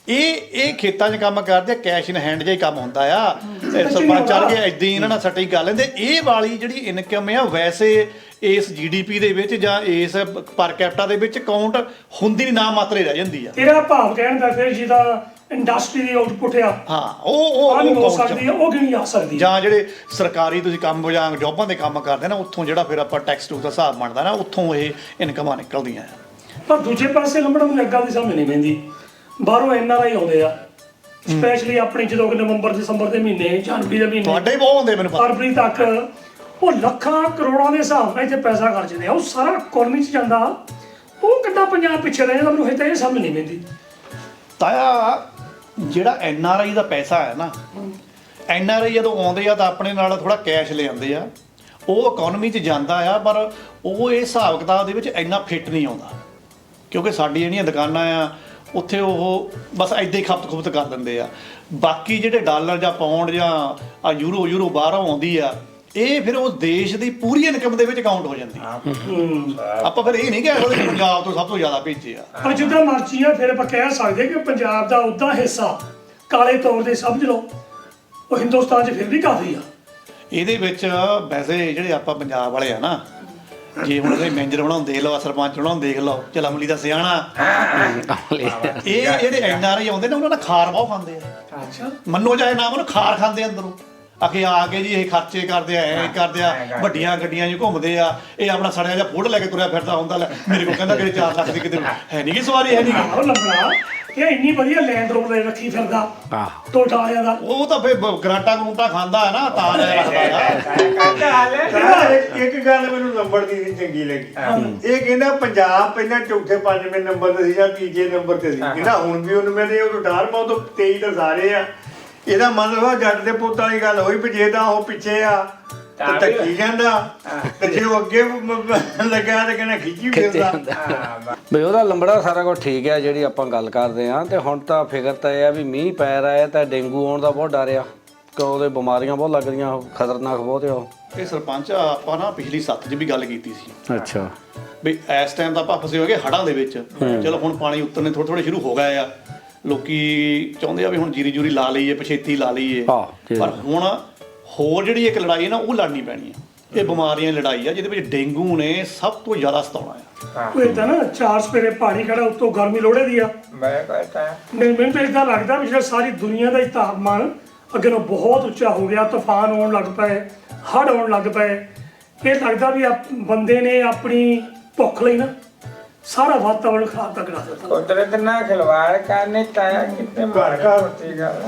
ਇਹ ਖੇਤਾਂ 'ਚ ਕੰਮ ਕਰਦੇ, ਕੈਸ਼ ਇਨ ਹੈਂਡ ਜਿਹਾ ਹੀ ਕੰਮ ਹੁੰਦਾ ਆ। ਸਰਪੰਚ ਚੜ ਕੇ ਏਦਾਂ ਹੀ ਇਹਨਾਂ ਨਾਲ ਸੱਟੇ ਕਰ ਲੈਂਦੇ। ਇਹ ਵਾਲੀ ਜਿਹੜੀ ਇਨਕਮ ਆ ਵੈਸੇ ਇਸ GDP ਦੇ ਵਿੱਚ ਜਾਂ ਇਸ ਪਰ ਕੈਪੀਟਾ ਦੇ ਵਿੱਚ ਕਾਊਂਟ ਹੁੰਦੀ ਨਹੀਂ, ਨਾ ਮਾਤਰੇ ਰਹਿ ਜਾਂਦੀ ਆ। ਤੇਰਾ ਭਾਵ ਕਹਿਣ ਦਾ ਫਿਰ ਜਿਹਦਾ ਇੰਡਸਟਰੀ ਦੀ ਆਊਟਪੁੱਟ ਆ, ਹਾਂ, ਉਹ ਨਹੀਂ ਹੋ count 'ਚ ਸਕਦੀ, ਉਹ ਗਿਣੀ ਜਾ ਸਕਦੀ। ਜਾਂ ਜਿਹੜੇ ਸਰਕਾਰੀ ਤੁਸੀਂ ਕੰਮ ਜਾਂ ਜੋਬਾਂ ਦੇ ਕੰਮ ਕਰਦੇ ਨਾ, ਉੱਥੋਂ ਜਿਹੜਾ ਫਿਰ ਆਪਾਂ ਟੈਕਸ ਟੂਕਸ ਦਾ ਹਿਸਾਬ ਬਣਦਾ ਨਾ, ਉੱਥੋਂ ਇਹ ਇਨਕਮਾਂ ਨਿਕਲਦੀਆਂ ਆ। ਪਰ ਦੂਜੇ ਪਾਸੇ ਲੰਬੜਾ ਨੂੰ ਅੱਗਾ ਦੀ ਸਮਝ ਨਹੀਂ ਪੈਂਦੀ, ਬਾਹਰੋਂ NRI ਆਉਂਦੇ ਆ, ਸਪੈਸ਼ਲੀ ਆਪਣੀ ਜਦੋਂ ਕਿ ਨਵੰਬਰ ਦਸੰਬਰ ਦੇ ਮਹੀਨੇ, ਜਨਵਰੀ ਦੇ ਮਹੀਨੇ, ਤੁਹਾਡੇ ਬਹੁਤ ਹੁੰਦੇ ਮੈਨੂੰ ਪਤਾ। ਫਰਵਰੀ ਤੱਕ ਉਹ ਲੱਖਾਂ ਕਰੋੜਾਂ ਦੇ ਹਿਸਾਬ ਨਾਲ ਇੱਥੇ ਪੈਸਾ ਖਰਚਦੇ ਆ, ਉਹ ਸਾਰਾ ਇਕਨੋਮੀ 'ਚ ਜਾਂਦਾ। ਉਹ ਕਿੱਦਾਂ ਪੰਜਾਬ ਪਿੱਛੇ ਰਹਿ ਜਾਂਦਾ, ਮੈਨੂੰ ਹਜੇ ਤਾਂ ਇਹ ਸਮਝ ਨਹੀਂ ਪੈਂਦੀ। ਤਾਇਆ ਜਿਹੜਾ NRI ਦਾ ਪੈਸਾ ਹੈ ਨਾ, NRI ਜਦੋਂ ਆਉਂਦੇ ਆ ਤਾਂ ਆਪਣੇ ਨਾਲ ਥੋੜਾ ਕੈਸ਼ ਲੈ ਆਉਂਦੇ ਆ, ਉਹ ਇਕਨੋਮੀ 'ਚ ਜਾਂਦਾ ਆ, ਪਰ ਉਹ ਇਹ ਹਿਸਾਬ ਕਿਤਾਬ ਦੇ ਵਿੱਚ ਇੰਨਾ ਫਿੱਟ ਨਹੀਂ ਆਉਂਦਾ, ਕਿਉਂਕਿ ਸਾਡੀ ਜਿਹੜੀਆਂ ਦੁਕਾਨਾਂ ਆ ਉੱਥੇ ਉਹ ਬਸ ਏਦਾਂ ਹੀ ਖਪਤ ਕਰ ਦਿੰਦੇ ਆ। ਬਾਕੀ ਜਿਹੜੇ ਡਾਲਰ ਜਾਂ ਪਾਉਂਡ ਜਾਂ ਆ ਯੂਰੋ ਬਾਹਰੋਂ ਆਉਂਦੀ ਆ, ਇਹ ਫਿਰ ਉਸ ਦੇਸ਼ ਦੀ ਪੂਰੀ ਇਨਕਮ ਦੇ ਵਿੱਚ ਕਾਊਂਟ ਹੋ ਜਾਂਦੀ ਆ। ਆਪਾਂ ਫਿਰ ਇਹ ਨਹੀਂ ਕਹਿ ਸਕਦੇ ਪੰਜਾਬ ਤੋਂ ਸਭ ਤੋਂ ਜ਼ਿਆਦਾ ਭੇਜੇ ਆ। ਪਰ ਜਿੱਦਾਂ ਮਰਜ਼ੀ ਆ, ਫਿਰ ਆਪਾਂ ਕਹਿ ਸਕਦੇ ਕਿ ਪੰਜਾਬ ਦਾ ਉੱਦਾਂ ਹਿੱਸਾ ਕਾਲੇ ਤੌਰ ਤੇ ਸਮਝ ਲਓ, ਉਹ ਹਿੰਦੁਸਤਾਨ 'ਚ ਫਿਰ ਵੀ ਕਾਫੀ ਆ। ਇਹਦੇ ਵਿੱਚ ਵੈਸੇ ਜਿਹੜੇ ਆਪਾਂ ਪੰਜਾਬ ਵਾਲੇ ਆ ਨਾ, ਜੇ ਹੁਣ ਉਹਦੇ ਮੈਨੇਜਰ ਬਣਾਉਣ ਦੇਖ ਲਓ, ਸਰਪੰਚ ਬਣਾਉਣ ਦੇਖ ਲਓ, ਚੱਲ ਅਮਲੀ ਦਾ ਸਿਆਣਾ, ਇਹ ਜਿਹੜੇ NRI ਆਉਂਦੇ ਨੇ ਉਹਨਾਂ ਨਾਲ ਖਾਰ ਬਹੁਤ ਖਾਂਦੇ ਆ। ਅੱਛਾ, ਮੰਨੋ ਚਾਹੇ ਨਾ ਮੰਨੋ, ਖਾਰ ਖਾਂਦੇ ਅੰਦਰੋਂ। ਆਖੇ ਆ ਕੇ ਜੀ ਇਹ ਖਰਚੇ ਕਰਦੇ ਆ, ਐ ਕਰਦੇ ਆ, ਵੱਡੀਆਂ ਗੱਡੀਆਂ 'ਚ ਘੁੰਮਦੇ ਆ, ਇਹ ਆਪਣਾ ਸੜਿਆ ਜਿਹਾ ਫੋੜ ਲੈ ਕੇ ਤੁਰਿਆ ਫਿਰਦਾ ਹੁੰਦਾ। ਲੈ ਮੇਰੇ ਕੋਲ ਕਹਿੰਦਾ ਕਿ 4 ਲੱਖ ਦੀ ਕਿਤੇ ਹੈ ਨਹੀਂ ਗੀ ਸਵਾਰੀ, ਹੈ ਨਹੀਂ ਗੀ। ਉਹ ਲੰਬੜਾ ਇਹ ਇੰਨੀ ਵਧੀਆ ਲੈਂਡ ਰੋਵਰ ਰੱਖੀ ਫਿਰਦਾ ਟੋਟਾ ਵਾਲਿਆਂ ਦਾ। ਉਹ ਤਾਂ ਫੇ ਗਰਾਟਾ ਗਰੂਟਾ ਖਾਂਦਾ ਹੈ ਨਾ, ਤਾਂ ਲੈ ਰੱਖਦਾ ਆ। ਇੱਕ ਗੱਲ ਮੈਨੂੰ ਨੰਬਰ ਦੀ ਨਹੀਂ ਚੰਗੀ ਲੱਗੀ। ਇਹ ਕਹਿੰਦਾ ਪੰਜਾਬ ਪਹਿਲਾਂ ਚੌਥੇ 5ਵੇਂ ਨੰਬਰ ਤੇ ਸੀ ਜਾਂ ਤੀਜੇ ਨੰਬਰ ਤੇ ਸੀ, ਕਹਿੰਦਾ ਹੁਣ ਵੀ ਉਹਨੂੰ ਮੈਨੇ ਉਹ 18ਵਾਂ ਤੋਂ 23 ਤਾਂ ਸਾਰੇ ਆ। ਇਹਦਾ ਮਤਲਬ ਆ ਜੱਟ ਦੇ ਪੁੱਤ ਵਾਲੀ ਗੱਲ ਹੋਈ ਵੀ ਜੇ ਤਾਂ ਉਹ ਪਿੱਛੇ ਆ ਤੇ ਧੱਕੀ ਜਾਂਦਾ, ਤੇ ਜੇ ਉਹ ਅੱਗੇ ਲੱਗਾ ਤੇ ਕਹਿੰਦਾ ਖਿੱਚੀ ਫਿਰਦਾ। ਬਈ ਉਹਦਾ ਲੰਬੜਾ ਸਾਰਾ ਕੁਝ ਠੀਕ ਹੈ ਜਿਹੜੀ ਆਪਾਂ ਗੱਲ ਕਰਦੇ ਆ। ਤੇ ਹੁਣ ਤਾਂ ਫਿਕਰ ਤਾਂ ਇਹ ਆ ਵੀ ਮੀਂਹ ਪੈ ਰਿਹਾ ਹੈ ਤਾਂ ਡੇਂਗੂ ਆਉਣ ਦਾ ਬਹੁਤ ਡਰ ਆ, ਕਿ ਉਹਦੇ ਬਿਮਾਰੀਆਂ ਬਹੁਤ ਲੱਗਦੀਆਂ, ਖਤਰਨਾਕ ਬਹੁਤ ਆ ਉਹ। ਇਹ ਸਰਪੰਚ ਆਪਾਂ ਨਾ ਪਿਛਲੀ 7 'ਚ ਵੀ ਗੱਲ ਕੀਤੀ ਸੀ। ਅੱਛਾ, ਵੀ ਇਸ ਟਾਈਮ ਤਾਂ ਆਪਾਂ ਫਸੇ ਹੋ ਗਏ ਹੜ੍ਹਾਂ ਦੇ ਵਿੱਚ। ਚਲੋ ਹੁਣ ਪਾਣੀ ਉਤਰਨੇ ਥੋੜੇ ਸ਼ੁਰੂ ਹੋ ਗਏ ਆ, ਲੋਕੀ ਚਾਹੁੰਦੇ ਆ ਵੀ ਹੁਣ ਜੀਰੀ ਲਾ ਲਈਏ, ਪਛੇਤੀ ਲਾ ਲਈਏ। ਪਰ ਹੁਣ ਹੋਰ ਜਿਹੜੀ ਇੱਕ ਲੜਾਈ ਹੈ ਨਾ, ਉਹ ਲੜਨੀ ਪੈਣੀ ਹੈ। ਇਹ ਬਿਮਾਰੀਆਂ ਦੀ ਲੜਾਈ ਆ ਜਿਹਦੇ ਵਿੱਚ ਡੇਂਗੂ ਨੇ ਸਭ ਤੋਂ ਜ਼ਿਆਦਾ ਸਤਾਉਣਾ ਆ। ਕੋਈ ਤਾਂ ਨਾ 4 ਸਪੇਰੇ ਪਹਾੜੀ ਖੜਾ, ਉੱਤੋਂ ਗਰਮੀ ਲੋੜੇ ਦੀ ਆ। ਮੈਂ ਕਹਤਾ ਮੈਨੂੰ ਤਾਂ ਇਦਾਂ ਲੱਗਦਾ ਵੀ ਜਿਹੜਾ ਸਾਰੀ ਦੁਨੀਆ ਦਾ ਹੀ ਤਾਪਮਾਨ ਅੱਗੇ ਨੂੰ ਬਹੁਤ ਉੱਚਾ ਹੋ ਗਿਆ, ਤੂਫਾਨ ਆਉਣ ਲੱਗ ਪਏ, ਹੜ੍ਹ ਆਉਣ ਲੱਗ ਪਏ। ਇਹ ਲੱਗਦਾ ਵੀ ਬੰਦੇ ਨੇ ਆਪਣੀ ਭੁੱਖ ਲਈ ਨਾ ਸਾਰਾ ਵਾਤਾਵਰਣ ਖਰਾਬ ਕਰ ਦਿੱਤਾ। ਕੁਦਰਤ ਨਾਲ ਖਿਲਵਾੜ ਕਰਨੇ ਤਾਇਆ ਕਿਤੇ ਘਰ ਘਰ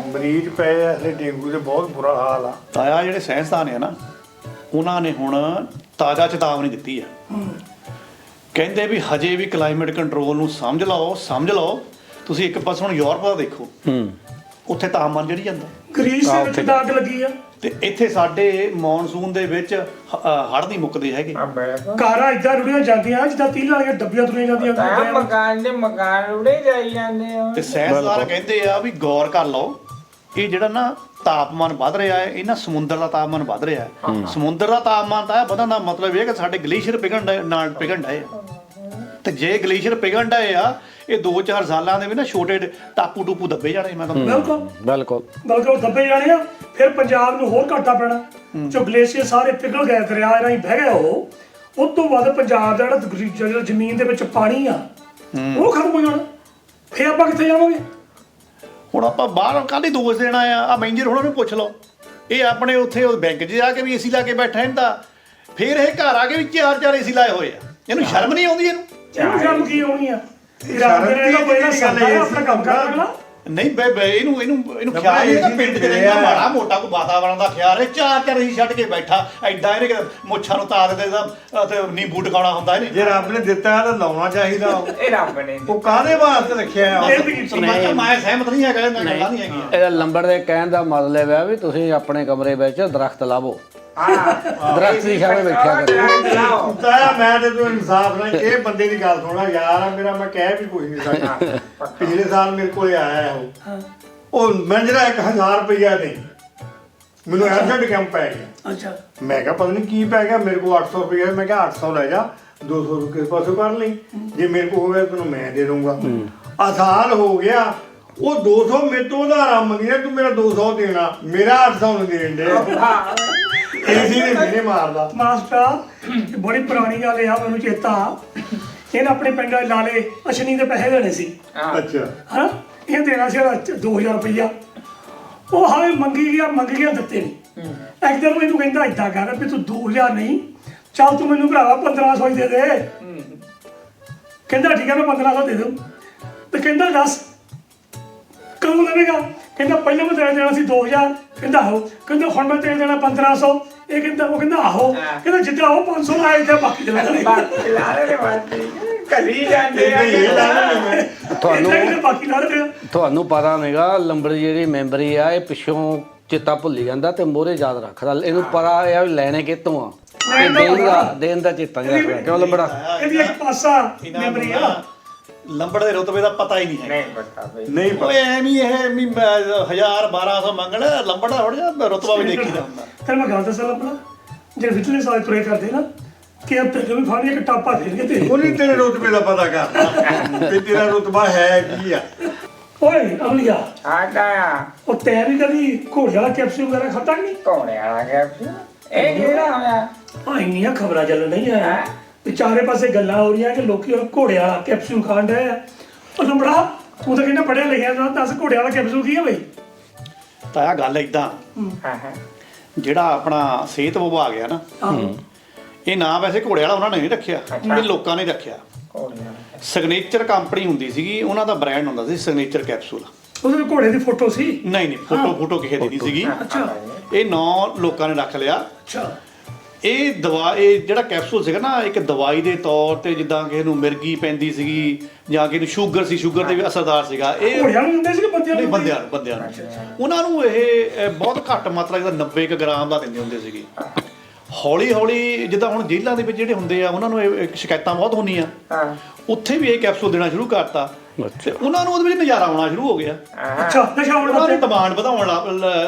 ਮਰੀਜ਼ ਪਏ ਆ, ਹਲੇ ਡੇਂਗੂ ਦੇ ਬਹੁਤ ਬੁਰਾ ਹਾਲ ਆ। ਤਾਇਆ ਜਿਹੜੇ ਸਾਇੰਸਦਾਨ ਆ ਨਾ, ਉਹਨਾਂ ਨੇ ਹੁਣ ਤਾਜ਼ਾ ਚੇਤਾਵਨੀ ਦਿੱਤੀ ਆ। ਕਹਿੰਦੇ ਵੀ ਹਜੇ ਵੀ ਕਲਾਈਮੇਟ ਕੰਟਰੋਲ ਨੂੰ ਸਮਝ ਲਓ। ਤੁਸੀਂ ਇੱਕ ਪਾਸੇ ਹੁਣ ਯੂਰਪ ਦਾ ਦੇਖੋ, ਉੱਥੇ ਤਾਪਮਾਨ ਜਿਹੜੀ ਜਾਂਦਾ, ਗ੍ਰੀਸ ਦੇ ਵਿੱਚ ਦਾਗ ਲੱਗੀ ਆ, ਤੇ ਇੱਥੇ ਸਾਡੇ ਮੌਨਸੂਨ ਦੇ ਵਿੱਚ ਹੜ੍ਹ ਨਹੀਂ ਮੁੱਕਦੇ ਹੈਗੇ। ਕਾਰਾਂ ਇਦਾਂ ਰੁੜੀਆਂ ਜਾਂਦੀਆਂ ਜਿੱਦਾਂ ਤੀਲ ਵਾਲੀਆਂ ਡੱਬੀਆਂ ਤੁਰੀਆਂ ਜਾਂਦੀਆਂ। ਤਾਇਆ ਮਕਾਨ ਉੜੇ ਜਾਈ ਜਾਂਦੇ ਆ। ਤੇ ਸਾਇੰਸਦਾਨ ਕਹਿੰਦੇ ਆ ਵੀ ਗੌਰ ਕਰ ਲਓ, ਇਹ ਜਿਹੜਾ ਨਾ ਤਾਪਮਾਨ ਵੱਧ ਰਿਹਾ ਹੈ, ਇਹ ਨਾ ਸਮੁੰਦਰ ਦਾ ਤਾਪਮਾਨ ਵੱਧ ਰਿਹਾ ਹੈ। ਸਮੁੰਦਰ ਦਾ ਤਾਪਮਾਨ ਤਾਂ ਵਧਣ ਦਾ ਮਤਲਬ ਇਹ ਕਿ ਸਾਡੇ ਗਲੇਸ਼ੀਅਰ ਪਿਘਲਣ ਡਏ। ਤੇ ਜੇ ਗਲੇਸ਼ੀਅਰ ਪਿਘਲਣ ਡਏ ਆ ਇਹ 2-4 ਸਾਲਾਂ ਦੇ ਵੀ ਨਾ ਛੋਟੇ ਟਾਪੂ ਟੂਪੂ ਦੱਬੇ ਜਾਣੇ ਮੈਂ ਤੁਹਾਨੂੰ ਬਿਲਕੁਲ ਬਿਲਕੁਲ ਬਲਕਿ ਉਹ ਦੱਬੇ ਜਾਣੇ ਆ, ਫਿਰ ਪੰਜਾਬ ਨੂੰ ਹੋਰ ਘਾਟਾ ਪੈਣਾ। ਜੋ ਗਲੇਸ਼ੀਅਰ ਸਾਰੇ ਪਿਘਲ ਗਏ, ਦਰਿਆ ਰਾਹੀਂ ਬਹਿ ਗਏ, ਉਹ ਤੋਂ ਬਾਅਦ ਪੰਜਾਬ ਦਾ ਜਿਹੜਾ ਜ਼ਮੀਨ ਦੇ ਵਿੱਚ ਪਾਣੀ ਆ ਉਹ ਖਤਮ ਹੋ ਜਾਣਾ, ਫਿਰ ਆਪਾਂ ਕਿੱਥੇ ਜਾਵਾਂਗੇ? ਹੁਣ ਆਪਾਂ ਬਾਹਰ ਕਾਹਦੀ ਦੋਸ਼ ਦੇਣਾ ਆ ਮੈਨੇਜਰ ਹੋਣਾ ਨੂੰ ਪੁੱਛ ਲਓ, ਇਹ ਆਪਣੇ ਉੱਥੇ ਉਹ ਬੈਂਕ 'ਚ ਜਾ ਕੇ ਵੀ ਏਸੀ ਲਾ ਕੇ ਬੈਠਾ ਰਹਿੰਦਾ, ਫਿਰ ਇਹ ਘਰ ਆ ਕੇ ਵੀ 4-4 ਏਸੀ ਲਾਏ ਹੋਏ ਆ, ਇਹਨੂੰ ਸ਼ਰਮ ਨਹੀਂ ਆਉਂਦੀ ਇਹਨੂੰ? ਇਹਨੂੰ ਸ਼ਰਮ ਕੀ ਆਉਣੀ ਆ? ਰਾਤ ਦੇ ਨਾਲ ਪਹਿਲਾਂ ਸਾਡਾ ਆਪਣਾ ਕੰਮ ਕਰ ਲੈਣਾ। ਨਹੀਂ ਬੇ ਇਹਨੂੰ ਖਿਆਲ ਨਹੀਂ ਹੈਗਾ ਪਿੰਡ 'ਚ ਰਹਿੰਦਾ ਮਾੜਾ ਮੋਟਾ ਕੋਈ ਵਾਤਾਵਰਣ ਦਾ ਖਿਆਲ ਹੈ, 4-4 ਏਸੀ ਛੱਡ ਕੇ ਬੈਠਾ ਐਡਾ ਇਹਨੇ ਮੁੱਛਾਂ ਨੂੰ ਤਾਰ ਦੇ ਤੇ ਨਿੰਬੂ ਟਿਕਾਉਣਾ ਹੁੰਦਾ ਇਹਨੇ। ਜੇ ਰੱਬ ਨੇ ਦਿੱਤਾ ਤਾਂ ਲਾਉਣਾ ਚਾਹੀਦਾ ਇਹ ਰੱਬ ਨੇ ਉਹ ਕਾਹਦੇ ਵਾਸਤੇ ਰੱਖਿਆ ਆ? ਮੈਂ ਸਹਿਮਤ ਨਹੀਂ ਹੈਗਾ ਇਹਨਾਂ ਗੱਲਾਂ ਨਹੀਂ ਹੈਗੀਆਂ। ਇਹਦਾ ਲੰਬੜ ਦੇ ਕਹਿਣ ਦਾ ਮਤਲਬ ਹੈ ਵੀ ਤੁਸੀਂ ਆਪਣੇ ਕਮਰੇ ਵਿੱਚ ਦਰਖਤ ਲਾਵੋ, ਦਰਖਤ ਦੀ ਛਾਵੇਂ ਬੈਠਿਆ ਕਰੋ। ਤਾਇਆ ਮੈਂ ਤੇ ਤੂੰ ਇਨਸਾਫ ਨਾਲ ਇਹ ਬੰਦੇ ਦੀ ਗੱਲ ਸੁਣਾ ਯਾਰ, ਮੇਰਾ ਮੈਂ ਕਹਿ ਵੀ ਕੁਝ ਨਹੀਂ ਸਕਦਾ। ਪਿਛਲੇ ਸਾਲ ਮੇਰੇ ਕੋਲ ਆਇਆ ਉਹ ਮੈਨੇਜਰ 1000 ਰੁਪਇਆ ਨਹੀਂ, ਮੈਨੂੰ ਐਬਸੈਂਟ ਕੈਂਪ ਪੈ ਗਿਆ। ਅੱਛਾ, ਮੈਂ ਕਿਹਾ ਪਤਾ ਨਹੀਂ ਕੀ ਪੈ ਗਿਆ, ਮੇਰੇ ਕੋਲ 800 ਰੁਪਇਆ, ਮੈਂ ਕਿਹਾ 800 ਲੈ ਜਾ, 200 ਰੁਪਏ ਪਾਸੋਂ ਕਰ ਲਈ, ਜੇ ਮੇਰੇ ਕੋਲ ਹੋਵੇ ਤੈਨੂੰ ਮੈਂ ਦੇ ਦੂੰਗਾ। ਸਾਲ ਹੋ ਗਿਆ, ਉਹ 200 ਮੇਰੇ ਤੋਂ ਉਧਾਰਾ ਮੰਗਿਆ, ਤੂੰ ਮੇਰਾ 200 ਦੇਣਾ, ਮੇਰਾ 800 ਨੂੰ ਦੇਣ ਦੇ ਏਸੀ ਨੇ ਮੇਰੇ ਮਾਰਦਾ। ਮਾਸਟਰ ਬੜੀ ਪੁਰਾਣੀ ਗੱਲ ਆ, ਮੈਨੂੰ ਚੇਤਾ ਇਹਨੇ ਆਪਣੇ ਪਿੰਡ ਲਾਲੇ ਅਸ਼ਨੀ ਦੇ ਪੈਸੇ ਦੇਣੇ ਸੀ। ਅੱਛਾ, ਹਾਂ, ਇਹ ਦੇਣਾ ਸੀ 2000 ਰੁਪਇਆ, ਉਹ ਹਾਲੇ ਮੰਗੀ ਗਿਆ ਦਿੱਤੇ ਨਹੀਂ। ਇੱਕ ਦਿਨ ਮੈਨੂੰ ਕਹਿੰਦਾ ਏਦਾਂ ਕਰ ਵੀ ਤੂੰ 2000 ਨਹੀਂ, ਚੱਲ ਤੂੰ ਮੈਨੂੰ ਭਰਾਵਾ 1500 ਹੀ ਦੇ ਦੇ। ਕਹਿੰਦਾ ਠੀਕ ਹੈ ਮੈਂ 1500 ਦੇ ਦੂੰ। ਤੇ ਕਹਿੰਦਾ ਦੱਸ ਕਦੋਂ ਦੇਵੇਗਾ? ਕਹਿੰਦਾ ਪਹਿਲਾਂ ਮੈਂ ਤੇਰੇ ਦੇਣਾ ਸੀ 2000, ਕਹਿੰਦਾ ਆਹੋ, ਕਹਿੰਦਾ ਹੁਣ ਮੈਂ ਤੇਰੇ ਦੇਣਾ 1500। ਇਹ ਕਹਿੰਦਾ ਆਹੋ, ਕਹਿੰਦਾ ਜਿੱਦਾਂ ਉਹ 500 ਲਾਏ ਤੇ ਬਾਕੀ ਦੇ ਲੈਣੇ ਕਦੀ ਜਾਂਦੇ ਆ ਬਾਕੀ ਲਾ ਦੇ। ਤੁਹਾਨੂੰ ਪਤਾ ਨਹੀਂਗਾ ਲੰਬੜ ਜਿਹੜੀ ਮੈਂਬਰੀ ਆ ਇਹ ਪਿੱਛੋਂ ਚਿੱਤਾ ਭੁੱਲੀ ਜਾਂਦਾ ਤੇ ਮੋਹਰੇ ਯਾਦ ਰੱਖਦਾ, ਇਹਨੂੰ ਪਤਾ ਆ ਵੀ ਲੈਣੇ ਕਿੱਥੋਂ ਆ, ਇਹ ਦੇਣ ਦਾ ਚੇਤਾ ਨਹੀਂ ਰੱਖਦਾ। ਕਿਉਂ ਲੰਬੜਾ? ਇਹਦੀ ਇੱਕ ਪਾਸਾ ਮੈਮਰੀ ਆ, ਲੰਬੜ ਦੇ ਰੁਤਬੇ ਦਾ ਪਤਾ ਹੀ ਨਹੀਂ ਹੈ। ਨਹੀਂ ਪਤਾ ਬਈ, ਨਹੀਂ ਓਏ ਐਵੇਂ ਇਹ 1000-1200 ਮੰਗਣ ਲੰਬੜ ਦਾ ਥੋੜਾ ਜਿਹਾ ਰੁਤਬਾ ਵੀ ਦੇਖੀਦਾ ਹੁੰਦਾ। ਫਿਰ ਮੈਂ ਗੱਲ ਦੱਸਾਂ ਆਪਣਾ, ਜਿਹੜੇ ਵਿਚਲੇ ਸਾਲ ਤੁਰੇ ਕਰਦੇ ਨਾ ਕਿ ਅਬ ਤੱਕ ਵੀ ਫਾੜੀ ਇੱਕ ਟਾਪਾ ਫੇਰ ਕੇ ਤੇ ਉਹਨੇ ਤੇਰੇ ਰੁਤਬੇ ਦਾ ਪਤਾ ਕਰਨਾ ਕਿ ਤੇਰਾ ਰੁਤਬਾ ਹੈ ਕੀ ਆ। ਓਏ ਅਮਲੀਆ, ਆਟਾ ਉਹ ਤੈਂ ਵੀ ਕਦੀ ਘੋੜੇ ਵਾਲਾ ਕੈਪਸੂਲ ਵਗੈਰਾ ਖਾਧਾ ਨਹੀਂ? ਕੋਣੇ ਆ ਗਿਆ ਇਹ ਕਿਹੜਾ ਹੋਇਆ? ਆ ਇੰਨੀਆਂ ਖਬਰਾਂ ਚੱਲ ਰਹੀਆਂ ਆ ਵੀ ਚਾਰੇ ਪਾਸੇ ਗੱਲਾਂ ਹੋ ਰਹੀਆਂ ਕਿ ਲੋਕੀ ਉਹ ਘੋੜੇ ਵਾਲਾ ਕੈਪਸੂਲ ਖਾਣ ਡਏ ਆ। ਉਹ ਲੰਬੜਾ, ਤੂੰ ਤਾਂ ਕਹਿੰਦਾ ਪੜਿਆ ਲਿਖਿਆ ਨਾ, ਦੱਸ ਘੋੜੇ ਵਾਲਾ ਕੈਪਸੂਲ ਕੀ ਹੈ ਬਈ? ਤਾਂ ਇਹ ਗੱਲ ਇਦਾਂ, ਹਾਂ ਜਿਹੜਾ ਆਪਣਾ ਸਿਹਤ ਵਿਭਾਗ ਆ ਨਾ, ਆਹੋ, ਇਹ ਨਾਂ ਵੈਸੇ ਘੋੜੇ ਵਾਲਾ ਉਹਨਾਂ ਨੇ ਨਹੀਂ ਰੱਖਿਆ, ਇਹ ਲੋਕਾਂ ਨੇ ਰੱਖਿਆ। ਸਿਗਨੇਚਰ ਕੰਪਨੀ ਹੁੰਦੀ ਸੀਗੀ, ਉਹਨਾਂ ਦਾ ਬ੍ਰਾਂਡ ਹੁੰਦਾ ਸੀ ਸਿਗਨੇਚਰ ਕੈਪਸੂਲ। ਉਹਦੇ ਵਿੱਚ ਘੋੜੇ ਦੀ ਫੋਟੋ ਸੀ? ਨਹੀਂ ਫੋਟੋ ਕਿਸੇ ਦੀ ਨਹੀਂ ਸੀਗੀ। ਅੱਛਾ ਇਹ ਨਾਂ ਲੋਕਾਂ ਨੇ ਰੱਖ ਲਿਆ। ਅੱਛਾ, ਇਹ ਜਿਹੜਾ ਕੈਪਸੂਲ ਸੀਗਾ ਨਾ, ਇੱਕ ਦਵਾਈ ਦੇ ਤੌਰ ਤੇ, ਜਿੱਦਾਂ ਕਿਸੇ ਨੂੰ ਮਿਰਗੀ ਪੈਂਦੀ ਸੀਗੀ ਜਾਂ ਕਿਸੇ ਨੂੰ ਸ਼ੂਗਰ ਸੀ, ਸ਼ੂਗਰ ਤੇ ਵੀ ਅਸਰਦਾਰ ਸੀਗਾ ਇਹ। ਘੋੜਿਆਂ ਨੂੰ ਦਿੰਦੇ ਸੀ ਕਿ ਬੰਦਿਆਂ ਨੂੰ? ਬੰਦਿਆਂ ਨੂੰ ਉਹਨਾਂ ਨੂੰ ਇਹ ਬਹੁਤ ਘੱਟ ਮਾਤਰਾ ਦਾ 90 ਕੁ ਗ੍ਰਾਮ ਦਾ ਦਿੰਦੇ ਹੁੰਦੇ ਸੀਗੇ। ਹੌਲੀ ਹੌਲੀ ਜਿੱਦਾਂ ਹੁਣ ਜੇਲ੍ਹਾਂ ਦੇ ਵਿੱਚ ਜਿਹੜੇ ਹੁੰਦੇ ਆ, ਉਹਨਾਂ ਨੂੰ ਇਹ ਸ਼ਿਕਾਇਤਾਂ ਬਹੁਤ ਹੁੰਦੀਆਂ, ਉੱਥੇ ਵੀ ਇਹ ਕੈਪਸੂਲ ਦੇਣਾ ਸ਼ੁਰੂ ਕਰਤਾ ਤੇ ਉਹਨਾਂ ਨੂੰ ਉਹਦੇ ਵਿੱਚ ਨਜ਼ਾਰਾ ਆਉਣਾ ਸ਼ੁਰੂ ਹੋ ਗਿਆ। ਅੱਛਾ, ਨਸ਼ਾ ਹੋਣ ਉਹਨਾਂ ਲੱਗ ਨੇ ਡਿਮਾਂਡ ਵਧਾਉਣ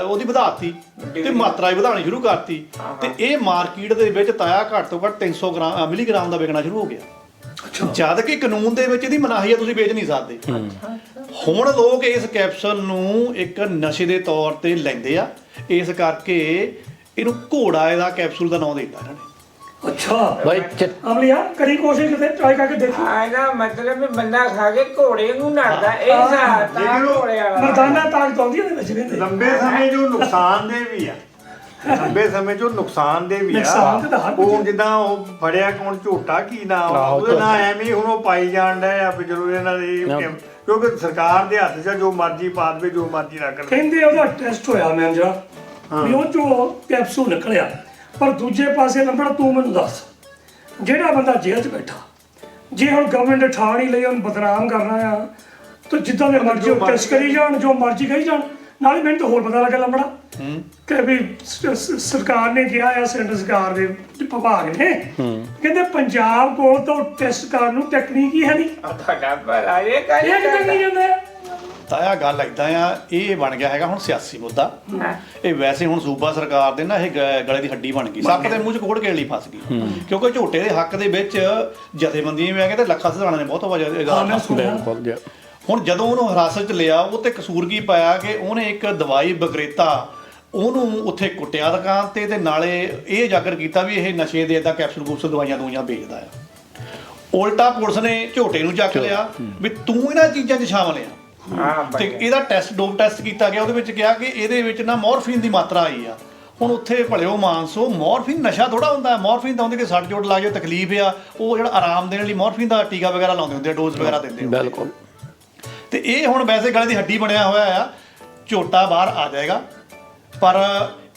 ਉਹਦੀ ਵਧਾਤੀ ਤੇ ਮਾਤਰਾ ਵੀ ਵਧਾਉਣੀ ਸ਼ੁਰੂ ਕਰਤੀ ਤੇ ਇਹ ਮਾਰਕੀਟ ਦੇ ਵਿੱਚ ਤਾਇਆ ਘੱਟ ਤੋਂ ਘੱਟ 300 ਮਿਲੀਗ੍ਰਾਮ ਦਾ ਵਿਕਣਾ ਸ਼ੁਰੂ ਹੋ ਗਿਆ। ਜਦ ਕਿ ਕਾਨੂੰਨ ਦੇ ਵਿੱਚ ਇਹਦੀ ਮਨਾਹੀ ਹੈ, ਤੁਸੀਂ ਵੇਚ ਨਹੀਂ ਸਕਦੇ। ਹੁਣ ਲੋਕ ਇਸ ਕੈਪਸੂਲ ਨੂੰ ਇੱਕ ਨਸ਼ੇ ਦੇ ਤੌਰ ਤੇ ਲੈਂਦੇ ਆ, ਇਸ ਕਰਕੇ ਇਹਨੂੰ ਘੋੜਾ ਇਹਦਾ ਕੈਪਸੂਲ ਦਾ ਨਾਮ ਦੇ ਦਿੱਤਾ ਇਹਨਾਂ ਨੇ। ਅੱਛਾ ਬਾਈ ਅਮਲੀਆ, ਕਰੀ ਕੋਸ਼ਿਸ਼ ਕਿਤੇ ਟਰਾਈ ਕਰਕੇ ਦੇਖੀ। ਇਹਦਾ ਮਤਲਬ ਵੀ ਬੰਦਾ ਖਾ ਕੇ ਘੋੜੇ ਨੂੰ ਨੜਦਾ, ਇਹ ਸਾਹ ਤਾਂ ਘੋੜੇ ਵਾਲਾ ਮਰਦਾਨਾ ਤਾਕਤ ਆਉਂਦੀ ਇਹਦੇ ਵਿੱਚ ਕਹਿੰਦੇ। ਲੰਬੇ ਸਮੇਂ ਜੋ ਨੁਕਸਾਨਦੇਹ ਵੀ ਆ, ਲੰਬੇ ਸਮੇਂ ਜੋ ਨੁਕਸਾਨਦੇਹ ਵੀ ਨੁਕਸਾਨ ਤਾਂ ਆ। ਹਰ ਕੁਝ ਉਹ ਜਿੱਦਾਂ ਉਹ ਫੜਿਆ ਕੌਣ ਝੋਟਾ ਕੀ ਨਾ, ਉਹਦੇ ਨਾਲ ਐਵੇਂ ਹੁਣ ਉਹ ਪਾਈ ਜਾਣ ਡਏ ਆ ਵੀ ਜਦੋਂ ਇਹਨਾਂ ਦੀ, ਕਿਉਂਕਿ ਸਰਕਾਰ ਦੇ ਹੱਥ 'ਚ ਜੋ ਮਰਜ਼ੀ ਪਾ ਦੇਵੇ, ਜੋ ਮਰਜ਼ੀ ਨਾ ਕਰੇ। ਕਹਿੰਦੇ ਉਹਦਾ ਟੈਸਟ ਹੋਇਆ ਮੈਂ ਜਿਹੜਾ ਵੀ ਉਹ ਚੋਂ ਕੈਪਸੂਲ ਨਿਕਲਿਆ। ਪਰ ਦੂਜੇ ਪਾਸੇ ਨੰਬਰ ਤੂੰ ਮੈਨੂੰ ਦੱਸ, ਜਿਹੜਾ ਬੰਦਾ ਜੇਲ੍ਹ 'ਚ ਬੈਠਾ, ਜੇ ਹੁਣ ਗਵਰਨਮੈਂਟ ਠਾਣ ਹੀ ਲਈ ਉਹਨੂੰ ਬਦਨਾਮ ਕਰਨਾ ਆ, ਤਾਂ ਜਿੱਦਾਂ ਦੇ ਮਰਜ਼ੀ ਉਹ ਟੈਸਟ ਕਰੀ ਜਾਣ, ਜੋ ਮਰਜ਼ੀ ਕਹੀ ਜਾਣ। ਨਾਲੇ ਮੈਨੂੰ ਤਾਂ ਹੋਰ ਪਤਾ ਲੱਗਾ ਲੰਬੜਾ ਕਿ ਵੀ ਸਰਕਾਰ ਨੇ ਕਿਹਾ ਆ, ਸੈਂਟਰ ਸਰਕਾਰ ਦੇ ਵਿਭਾਗ ਨੇ ਕਹਿੰਦੇ ਪੰਜਾਬ ਕੋਲ ਤਾਂ ਟੈਸਟ ਕਰਨ ਨੂੰ ਟੈਕਨੀਕ ਹੀ ਹੈ ਨਹੀਂ। ਤੁਹਾਡਾ ਭਲਾ ਇਹ ਇਹ ਕਿੱਦਾਂ ਨਹੀਂ ਜਾਂਦੇ? ਤਾਂ ਇਹ ਗੱਲ ਇਦਾਂ ਆ, ਇਹ ਬਣ ਗਿਆ ਹੈਗਾ ਹੁਣ ਸਿਆਸੀ ਮੁੱਦਾ। ਇਹ ਵੈਸੇ ਹੁਣ ਸੂਬਾ ਸਰਕਾਰ ਦੇ ਨਾ ਇਹ ਗਲੇ ਦੀ ਹੱਡੀ ਬਣ ਗਈ, ਸੱਪ ਦੇ ਮੂੰਹ 'ਚ ਕੋੜ ਕੇਲੀ ਫਸ ਗਈ, ਕਿਉਂਕਿ ਝੋਟੇ ਦੇ ਹੱਕ ਦੇ ਵਿੱਚ ਜਥੇਬੰਦੀਆਂ ਵੀ ਆ ਗਏ ਤੇ ਲੱਖਾਂ ਸਿਧਾਣਾ ਨੇ ਬਹੁਤ ਵਜ੍ਹਾ ਬਿਲਕੁਲ ਜੀ। ਹੁਣ ਜਦੋਂ ਉਹਨੂੰ ਹਿਰਾਸਤ 'ਚ ਲਿਆ, ਉਹ ਤੇ ਕਸੂਰ ਕੀ ਪਾਇਆ ਕਿ ਉਹਨੇ ਇੱਕ ਦਵਾਈ ਵਿਕਰੇਤਾ ਉਹਨੂੰ ਉੱਥੇ ਕੁੱਟਿਆ ਦੁਕਾਨ ਤੇ ਨਾਲੇ ਇਹ ਉਜਾਗਰ ਕੀਤਾ ਵੀ ਇਹ ਨਸ਼ੇ ਦੇ ਇਦਾਂ ਕੈਪਸੂਲ ਕੂਪਸੂਲ ਦਵਾਈਆਂ ਵੇਚਦਾ ਆ। ਉਲਟਾ ਪੁਲਿਸ ਨੇ ਝੋਟੇ ਨੂੰ ਚੱਕ ਲਿਆ ਵੀ ਤੂੰ ਇਹਨਾਂ ਚੀਜ਼ਾਂ 'ਚ ਸ਼ਾਮਲ ਆ, ਤੇ ਇਹਦਾ ਡੋਪ ਟੈਸਟ ਕੀਤਾ ਗਿਆ, ਉਹਦੇ ਵਿੱਚ ਕਿਹਾ ਕਿ ਇਹਦੇ ਵਿੱਚ ਨਾ ਮੋਰਫੀਨ ਦੀ ਮਾਤਰਾ ਆਈ ਆ। ਹੁਣ ਉੱਥੇ ਭਲਿਓ ਮਾਨਸੋ, ਮੋਰਫੀਨ ਨਸ਼ਾ ਥੋੜਾ ਹੁੰਦਾ, ਮੋਰਫੀਨ ਤਾਂ ਹੁੰਦੀ ਕਿ ਸੱਟ ਚੋਟ ਲੱਗ ਜਾਓ ਤਕਲੀਫ ਆ, ਉਹ ਜਿਹੜਾ ਆਰਾਮ ਦੇਣ ਲਈ ਮੋਰਫੀਨ ਦਾ ਟੀਕਾ ਵਗੈਰਾ ਲਾਉਂਦੇ ਹੁੰਦੇ ਆ, ਡੋਜ਼ ਵਗੈਰਾ ਦਿੰਦੇ ਹੁੰਦੇ। ਬਿਲਕੁਲ। ਤੇ ਇਹ ਹੁਣ ਵੈਸੇ ਗਲੇ ਦੀ ਹੱਡੀ ਬਣਿਆ ਹੋਇਆ ਆ, ਝੋਟਾ ਬਾਹਰ ਆ ਜਾਏਗਾ, ਪਰ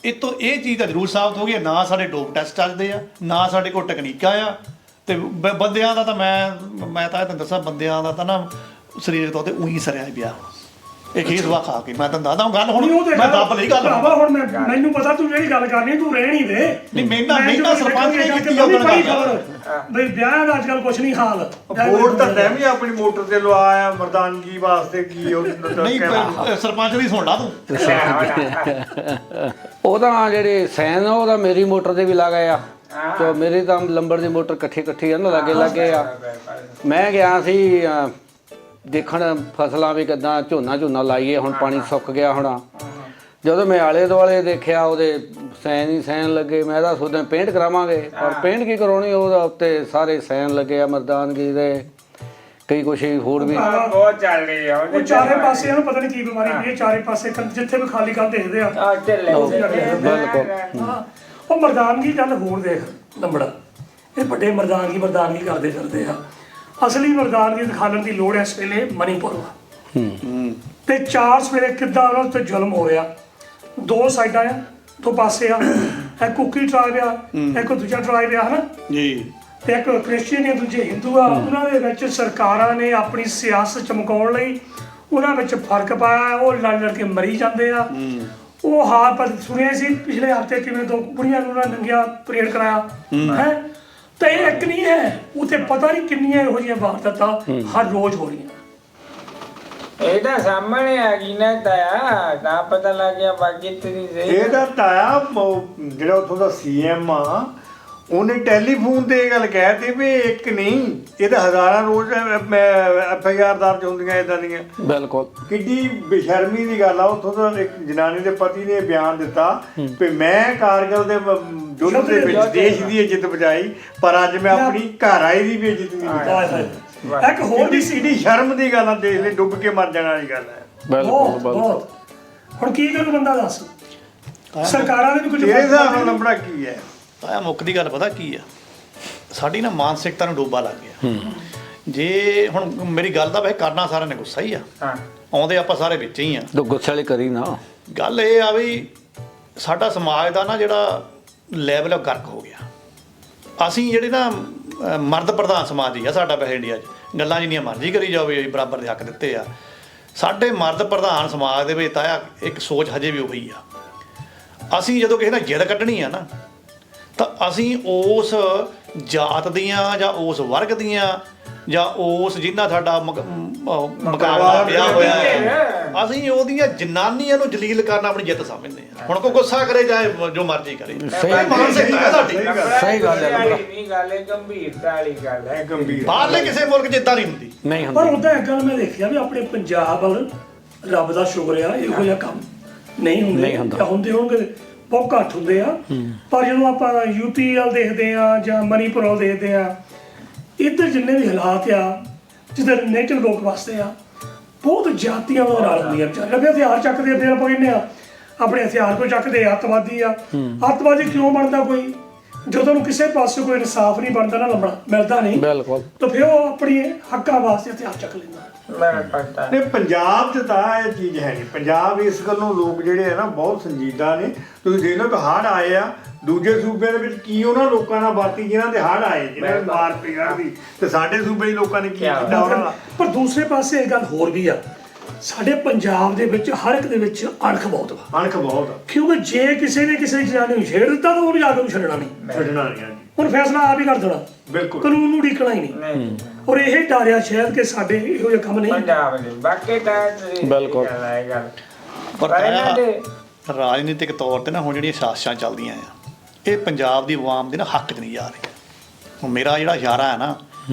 ਇਹ ਤੋਂ ਇਹ ਚੀਜ਼ ਤਾਂ ਜ਼ਰੂਰ ਸਾਬਤ ਹੋ ਗਈ, ਨਾ ਸਾਡੇ ਡੋਪ ਟੈਸਟ ਚੱਲਦੇ ਆ, ਨਾ ਸਾਡੇ ਕੋਲ ਟੈਕਨੀਕਾਂ ਆ, ਤੇ ਬੰਦਿਆਂ ਦਾ ਤਾਂ ਮੈਂ ਤਾਂ ਤੁਹਾਨੂੰ ਦੱਸਾਂ, ਬੰਦਿਆਂ ਦਾ ਤਾਂ ਨਾ ਸਰੀਰਕ ਤੌਰ ਤੇ ਉਹੀ ਸਰਿਆ ਪਿਆ ਇਹ ਖੀਰ ਵਾ ਖਾ ਕੇ। ਮੈਂ ਤੁਹਾਨੂੰ ਦੱਸਦਾ ਗੱਲ, ਹੁਣ ਮੈਂ ਦੱਬ ਲਈ ਗੱਲ ਭਰਾਵਾ, ਹੁਣ ਮੈਨੂੰ ਪਤਾ ਤੂੰ ਜਿਹੜੀ ਗੱਲ ਕਰਨੀ ਤੂੰ ਰਹਿਣੀ ਦੇ। ਨਹੀਂ ਮਹਿੰਗਾ ਸਰਪੰਚ ਨੇ ਕੀਤੀ ਉਹ ਗੱਲ ਬਈ ਵਿਆਹ ਦਾ ਅੱਜ ਕੱਲ ਕੁਛ ਨਹੀਂ ਹਾਲ। ਵੋਟ ਤਾਂ ਮੈਂ ਵੀ ਆਪਣੀ ਮੋਟਰ ਤੇ ਲਵਾਇਆ ਮਰਦਾਨਗੀ ਵਾਸਤੇ, ਕੀ ਉਹ ਨਹੀਂ ਸਰਪੰਚ ਦੀ ਸੁਣ ਲਾ ਤੂੰ। ਉਹਦਾ ਜਿਹੜੇ ਸੈਨ ਆ ਉਹਦਾ ਮੇਰੀ ਮੋਟਰ ਤੇ ਵੀ ਲੱਗ ਆ, ਤੇ ਮੇਰੀ ਤਾਂ ਲੰਬੜ ਦੀ ਮੋਟਰ ਇਕੱਠੀ ਆ ਨਾ, ਲਾਗੇ ਆ। ਮੈਂ ਗਿਆ ਸੀ ਦੇਖਣ ਫਸਲਾਂ ਵੀ ਕਿੱਦਾਂ ਝੋਨਾ ਲਾਈਏ, ਹੁਣ ਪਾਣੀ ਸੁੱਕ ਗਿਆ ਹੋਣਾ। ਜਦੋਂ ਮੈਂ ਆਲੇ ਦੁਆਲੇ ਦੇਖਿਆ ਉਹਦੇ ਸੈਨ ਹੀ ਸੈਨ ਲੱਗੇ। ਮੈਂ ਤਾਂ ਸੋਚਦਾ ਪੇਂਟ ਕਰਾਵਾਂਗੇ, ਪਰ ਪੇਂਟ ਕੀ ਕਰਾਉਣੀ, ਉਹਦਾ ਉੱਤੇ ਸਾਰੇ ਸੈਨ ਲੱਗੇ ਆ ਮਰਦਾਨਗੀ ਦੇ, ਕਈ ਕੁਛ ਹੋਰ ਵੀ ਬਹੁਤ ਚੱਲ ਰਹੀ ਆ ਉਹ ਚਾਰੇ ਪਾਸੇ। ਉਹਨੂੰ ਪਤਾ ਨਹੀਂ ਕੀ ਬਿਮਾਰੀ ਪਈ ਹੈ, ਚਾਰੇ ਪਾਸੇ ਜਿੱਥੇ ਵੀ ਖਾਲੀ ਕਰ ਦੇਖਦੇ ਆ। ਬਿਲਕੁਲ। ਉਹ ਮਰਦਾਨਗੀ ਗੱਲ ਹੋਰ ਦੇਖ ਲੰਬੜਾ, ਇਹ ਵੱਡੇ ਮਰਦਾਨਗੀ ਕਰਦੇ ਫਿਰਦੇ ਆ। ਅਸਲੀ ਮਰਦਾਨਗੀ ਦਿਖਾਉਣ ਦੀ ਲੋੜ ਇਸ ਵੇਲੇ ਮਣੀਪੁਰ ਵਾ। ਤੇ 4 ਸਵੇਰੇ ਕਿੱਦਾਂ ਉਹਨਾਂ ਉੱਤੇ ਜ਼ੁਲਮ ਹੋ ਰਿਹਾ। 2 ਸਾਈਡਾਂ ਆ, 2 ਪਾਸੇ ਆ, ਇੱਕ ਕੁਕੀ ਟਰਾਈਬ ਆ, ਇੱਕ ਦੂਜਾ ਟਰਾਈਬ ਆ, ਹਨਾ ਜੀ, ਤੇ ਇੱਕ ਕ੍ਰਿਸਚੀਅਨ ਆ, ਦੂਜੇ ਹਿੰਦੂ ਆ। ਉਹਨਾਂ ਦੇ ਵਿੱਚ ਸਰਕਾਰਾਂ ਨੇ ਆਪਣੀ ਸਿਆਸਤ ਚਮਕਾਉਣ ਲਈ ਉਹਨਾਂ ਵਿੱਚ ਫਰਕ ਪਾਇਆ। ਉਹ ਲੜ ਕੇ ਮਰੀ ਜਾਂਦੇ ਆ। ਉਹ ਹਾਲ ਪਰ ਸੁਣਿਆ ਸੀ ਪਿਛਲੇ ਹਫ਼ਤੇ ਕਿਵੇਂ 2 ਕੁੜੀਆਂ ਨੂੰ ਉਹਨਾਂ ਨੰਗਿਆ ਪਰੇਡ ਕਰਾਇਆ ਹੈ। ਤੇ ਇਹ ਇੱਕ ਨਹੀਂ ਹੈ, ਉੱਥੇ ਪਤਾ ਨਹੀਂ ਕਿੰਨੀਆਂ ਇਹੋ ਜਿਹੀਆਂ ਵਾਰਦਾਤਾਂ ਹਰ ਰੋਜ਼ ਹੋ ਰਹੀਆਂ। ਇਹ ਤਾਂ ਸਾਹਮਣੇ ਆ ਗਈ ਨਾ ਤਾਇਆ, ਤਾਂ ਪਤਾ ਲੱਗ ਗਿਆ। ਬਾਕੀ ਤੇਰੀ ਇਹਦਾ ਤਾਇਆ ਜਿਹੜਾ ਉੱਥੋਂ ਦਾ ਸੀਐਮ ਆ, ਉਹਨੇ ਟੈਲੀਫੋਨ ਤੇ ਇਹ ਗੱਲ ਕਹਿਤੀ ਵੀ ਇੱਕ ਨਹੀਂ, ਇਹਦਾ ਹਜ਼ਾਰਾਂ ਰੋਜ਼ FIR ਦਰਜ ਹੁੰਦੀਆਂ ਇਦਾਂ ਦੀਆਂ। ਬਿਲਕੁਲ। ਕਿੱਡੀ ਬੇਸ਼ਰਮੀ ਦੀ ਗੱਲ ਆ। ਉੱਥੋਂ ਦਾ ਇੱਕ ਜਨਾਨੀ ਦੇ ਪਤੀ ਨੇ ਬਿਆਨ ਦਿੱਤਾ ਵੀ ਮੈਂ ਕਾਰਗਿਲ ਦੇ ਯੁੱਧ ਦੇ ਵਿੱਚ ਦੇਸ਼ ਦੀ ਇੱਜ਼ਤ ਬਚਾਈ, ਪਰ ਅੱਜ ਮੈਂ ਆਪਣੀ ਘਰ ਆਈ ਦੀ ਵੀ ਇੱਜ਼ਤ ਨਹੀਂ ਬਚਾਈ। ਇੱਕ ਹੋਰ ਵੀ ਸੀ, ਕਿੱਡੀ ਸ਼ਰਮ ਦੀ ਗੱਲ ਆ, ਦੇਸ਼ ਲਈ ਡੁੱਬ ਕੇ ਮਰ ਜਾਣ ਵਾਲੀ ਗੱਲ ਹੈ। ਬਹੁਤ। ਹੁਣ ਕੀ ਕਰੂ ਬੰਦਾ ਦੱਸ, ਸਰਕਾਰਾਂ ਨੇ ਵੀ ਕੁਝ ਤੇਰੇ ਹਿਸਾਬ ਨਾਲ ਲੰਬੜਾ ਕੀ ਹੈ? ਆਇਆ ਮੁੱਖ ਦੀ ਗੱਲ ਪਤਾ ਕੀ ਆ, ਸਾਡੀ ਨਾ ਮਾਨਸਿਕਤਾ ਨੂੰ ਡੋਬਾ ਲੱਗ ਗਿਆ। ਜੇ ਹੁਣ ਮੇਰੀ ਗੱਲ ਦਾ ਵੈਸੇ ਕਰਨਾ ਸਾਰਿਆਂ ਨੇ ਗੁੱਸਾ ਹੀ ਆ, ਆਉਂਦੇ ਆਪਾਂ ਸਾਰੇ ਵਿੱਚ ਹੀ ਆ, ਗੁੱਸੇ ਵਾਲੀ ਕਰੀ ਨਾ। ਗੱਲ ਇਹ ਆ ਵੀ ਸਾਡਾ ਸਮਾਜ ਦਾ ਨਾ ਜਿਹੜਾ ਲੈਵਲ ਉਹ ਗਰਕ ਹੋ ਗਿਆ। ਅਸੀਂ ਜਿਹੜੇ ਨਾ ਮਰਦ ਪ੍ਰਧਾਨ ਸਮਾਜ ਹੀ ਆ ਸਾਡਾ, ਵੈਸੇ ਇੰਡੀਆ 'ਚ ਗੱਲਾਂ ਜਿੰਨੀਆਂ ਮਰਜ਼ੀ ਕਰੀ ਜਾਵੇ, ਬਰਾਬਰ ਦੇ ਹੱਕ ਦਿੱਤੇ ਆ। ਸਾਡੇ ਮਰਦ ਪ੍ਰਧਾਨ ਸਮਾਜ ਦੇ ਵਿੱਚ ਤਾਂ ਇੱਕ ਸੋਚ ਹਜੇ ਵੀ ਉਹੀ ਆ। ਅਸੀਂ ਜਦੋਂ ਕਿਸੇ ਨਾਲ ਜਿੱਦ ਕੱਢਣੀ ਆ ਨਾ, ਤਾਂ ਅਸੀਂ ਉਸ ਜਾਤ ਦੀਆਂ ਜਾਂ ਉਸ ਵਰਗ ਦੀਆਂ ਜਾਂ ਉਸ ਜਿਨ੍ਹਾਂ ਸਾਡਾ ਮੁਕਾਬਲਾ ਪਿਆ ਹੋਇਆ ਹੈ, ਅਸੀਂ ਉਹਦੀਆਂ ਜਨਾਨੀਆਂ ਨੂੰ ਜਲੀਲ ਕਰਨਾ ਆਪਣੀ ਜਿੱਤ ਸਮਝਦੇ ਹਾਂ। ਹੁਣ ਕੋਈ ਗੁੱਸਾ ਕਰੇ ਚਾਹੇ ਜੋ ਮਰਜ਼ੀ ਕਰੇ, ਮਾਨਸਿਕਤਾ ਹੈ ਸਾਡੀ। ਸਹੀ ਗੱਲ ਹੈ। ਨਹੀਂ ਗੱਲ ਇਹ ਗੰਭੀਰਤਾ ਵਾਲੀ ਗੱਲ ਹੈ, ਗੰਭੀਰ। ਬਾਹਰਲੇ ਕਿਸੇ ਮੁਲਕ 'ਚ ਏਦਾਂ ਨਹੀਂ ਹੁੰਦੀ। ਨਹੀਂ ਪਰ ਹੁੰਦੀ। ਉਦਾਂ ਇੱਕ ਗੱਲ ਮੈਂ ਦੇਖਿਆ ਵੀ ਆਪਣੇ ਪੰਜਾਬ ਵੱਲ ਰੱਬ ਦਾ ਸ਼ੁਕਰ ਆ, ਇਹੋ ਜਿਹਾ ਕੰਮ ਨਹੀਂ ਹੁੰਦੇ। ਹੁੰਦੇ ਹੋਣਗੇ ਬਹੁਤ ਘੱਟ ਹੁੰਦੇ ਆ, ਪਰ ਜਦੋਂ ਆਪਾਂ UP ਵੱਲ ਦੇਖਦੇ ਆ ਜਾਂ ਮਣੀਪੁਰ ਵੱਲ ਦੇਖਦੇ ਆ, ਇੱਧਰ ਜਿੰਨੇ ਵੀ ਹਾਲਾਤ ਆ ਜਿੱਧਰ ਨੇਟਿਵ ਲੋਕ ਵਸਦੇ ਆ, ਬਹੁਤ ਜਾਤੀਆਂ ਉਹਦੇ ਨਾਲ ਹੁੰਦੀਆਂ। ਲੱਭੇ ਹਥਿਆਰ ਚੱਕਦੇ, ਫਿਰ ਆਪਾਂ ਕਹਿੰਦੇ ਆ ਆਪਣੇ ਹਥਿਆਰ ਕੋਈ ਚੱਕਦੇ, ਅੱਤਵਾਦੀ ਆ। ਅੱਤਵਾਦੀ ਕਿਉਂ ਬਣਦਾ ਕੋਈ? ਜਦੋਂ ਉਹਨੂੰ ਕਿਸੇ ਪਾਸੇ ਕੋਈ ਇਨਸਾਫ ਨਹੀਂ ਬਣਦਾ ਨਾ, ਲੱਭਣਾ ਮਿਲਦਾ ਨਹੀਂ, ਬਿਲਕੁਲ, ਤਾਂ ਫਿਰ ਉਹ ਆਪਣੀ ਹੱਕਾਂ ਵਾਸਤੇ ਹਥਿਆਰ ਚੱਕ ਲੈਂਦਾ। ਨਹੀਂ, ਪੰਜਾਬ 'ਚ ਤਾਂ ਇਹ ਚੀਜ਼ ਹੈ ਨਹੀਂ। ਪੰਜਾਬ ਇਸ ਗੱਲੋਂ ਲੋਕ ਜਿਹੜੇ ਆ ਨਾ ਬਹੁਤ ਸੰਜੀਦਾ ਨੇ। ਤੁਸੀਂ ਦੇਖ ਲਓ ਕਿ ਹੜ੍ਹ ਆਏ ਆ ਦੂਜੇ ਸੂਬਿਆਂ ਦੇ ਵਿੱਚ, ਕੀ ਉਹਨਾਂ ਲੋਕਾਂ ਨਾਲ ਬਾਤੀ ਜਿਨ੍ਹਾਂ ਦੇ ਹੜ੍ਹ ਆਏ, ਜਿਹਨਾਂ ਨੇ ਮਾਰ ਪਈ ਹੜ੍ਹ ਦੀ, ਤੇ ਸਾਡੇ ਸੂਬੇ ਦੇ ਲੋਕਾਂ ਨੇ ਕੀ ਕੀਤਾ ਉਹਨਾਂ ਨਾਲ। ਪਰ ਦੂਸਰੇ ਪਾਸੇ ਇਹ ਗੱਲ ਹੋਰ ਵੀ ਆ, ਸਾਡੇ ਪੰਜਾਬ ਦੇ ਵਿੱਚ ਹਰ ਇੱਕ ਦੇ ਵਿੱਚ ਅਣਖ ਬਹੁਤ ਵਾ। ਅਣਖ ਬਹੁਤ ਆ, ਕਿਉਂਕਿ ਜੇ ਕਿਸੇ ਨੇ ਕਿਸੇ ਜਨਾਨੀ ਨੂੰ ਛੇੜ ਦਿੱਤਾ ਤਾਂ ਉਹਨੂੰ ਜਾ ਕੇ ਛੱਡਣਾ ਨਹੀਂ, ਛੱਡਣਾ ਨਹੀਂ। ਹੁਣ ਫੈਸਲਾ ਆਪ ਹੀ ਕਰ ਦੇਣਾ, ਬਿਲਕੁਲ, ਕਾਨੂੰਨ ਨੂੰ ਉਡੀਕਣਾ ਹੀ ਨਹੀਂ। ਔਰ ਇਹ ਡਾਰਿਆ ਸ਼ਾਇਦ ਕਿ ਸਾਡੇ ਇਹੋ ਜਿਹੇ ਕੰਮ ਨਹੀਂ ਪੰਜਾਬ ਦੇ ਬਾਕੀ ਤਾਂ ਤੇਰੀ ਬਿਲਕੁਲ। ਗੱਲ ਹੈ ਗੱਲ ਪਰ ਪਰ ਇਹਨਾਂ ਦੇ ਰਾਜਨੀਤਿਕ ਤੌਰ ਤੇ ਨਾ ਹੁਣ ਜਿਹੜੀਆਂ ਸਾਜ਼ਿਸ਼ਾਂ ਚੱਲਦੀਆਂ ਆ ਇਹ ਪੰਜਾਬ ਦੀ ਆਵਾਮ ਦੇ ਨਾ ਹੱਕ 'ਚ ਨਹੀਂ ਜਾ ਰਹੀ। ਹੁਣ ਮੇਰਾ ਜਿਹੜਾ ਇਸ਼ਾਰਾ ਹੈ ਨਾ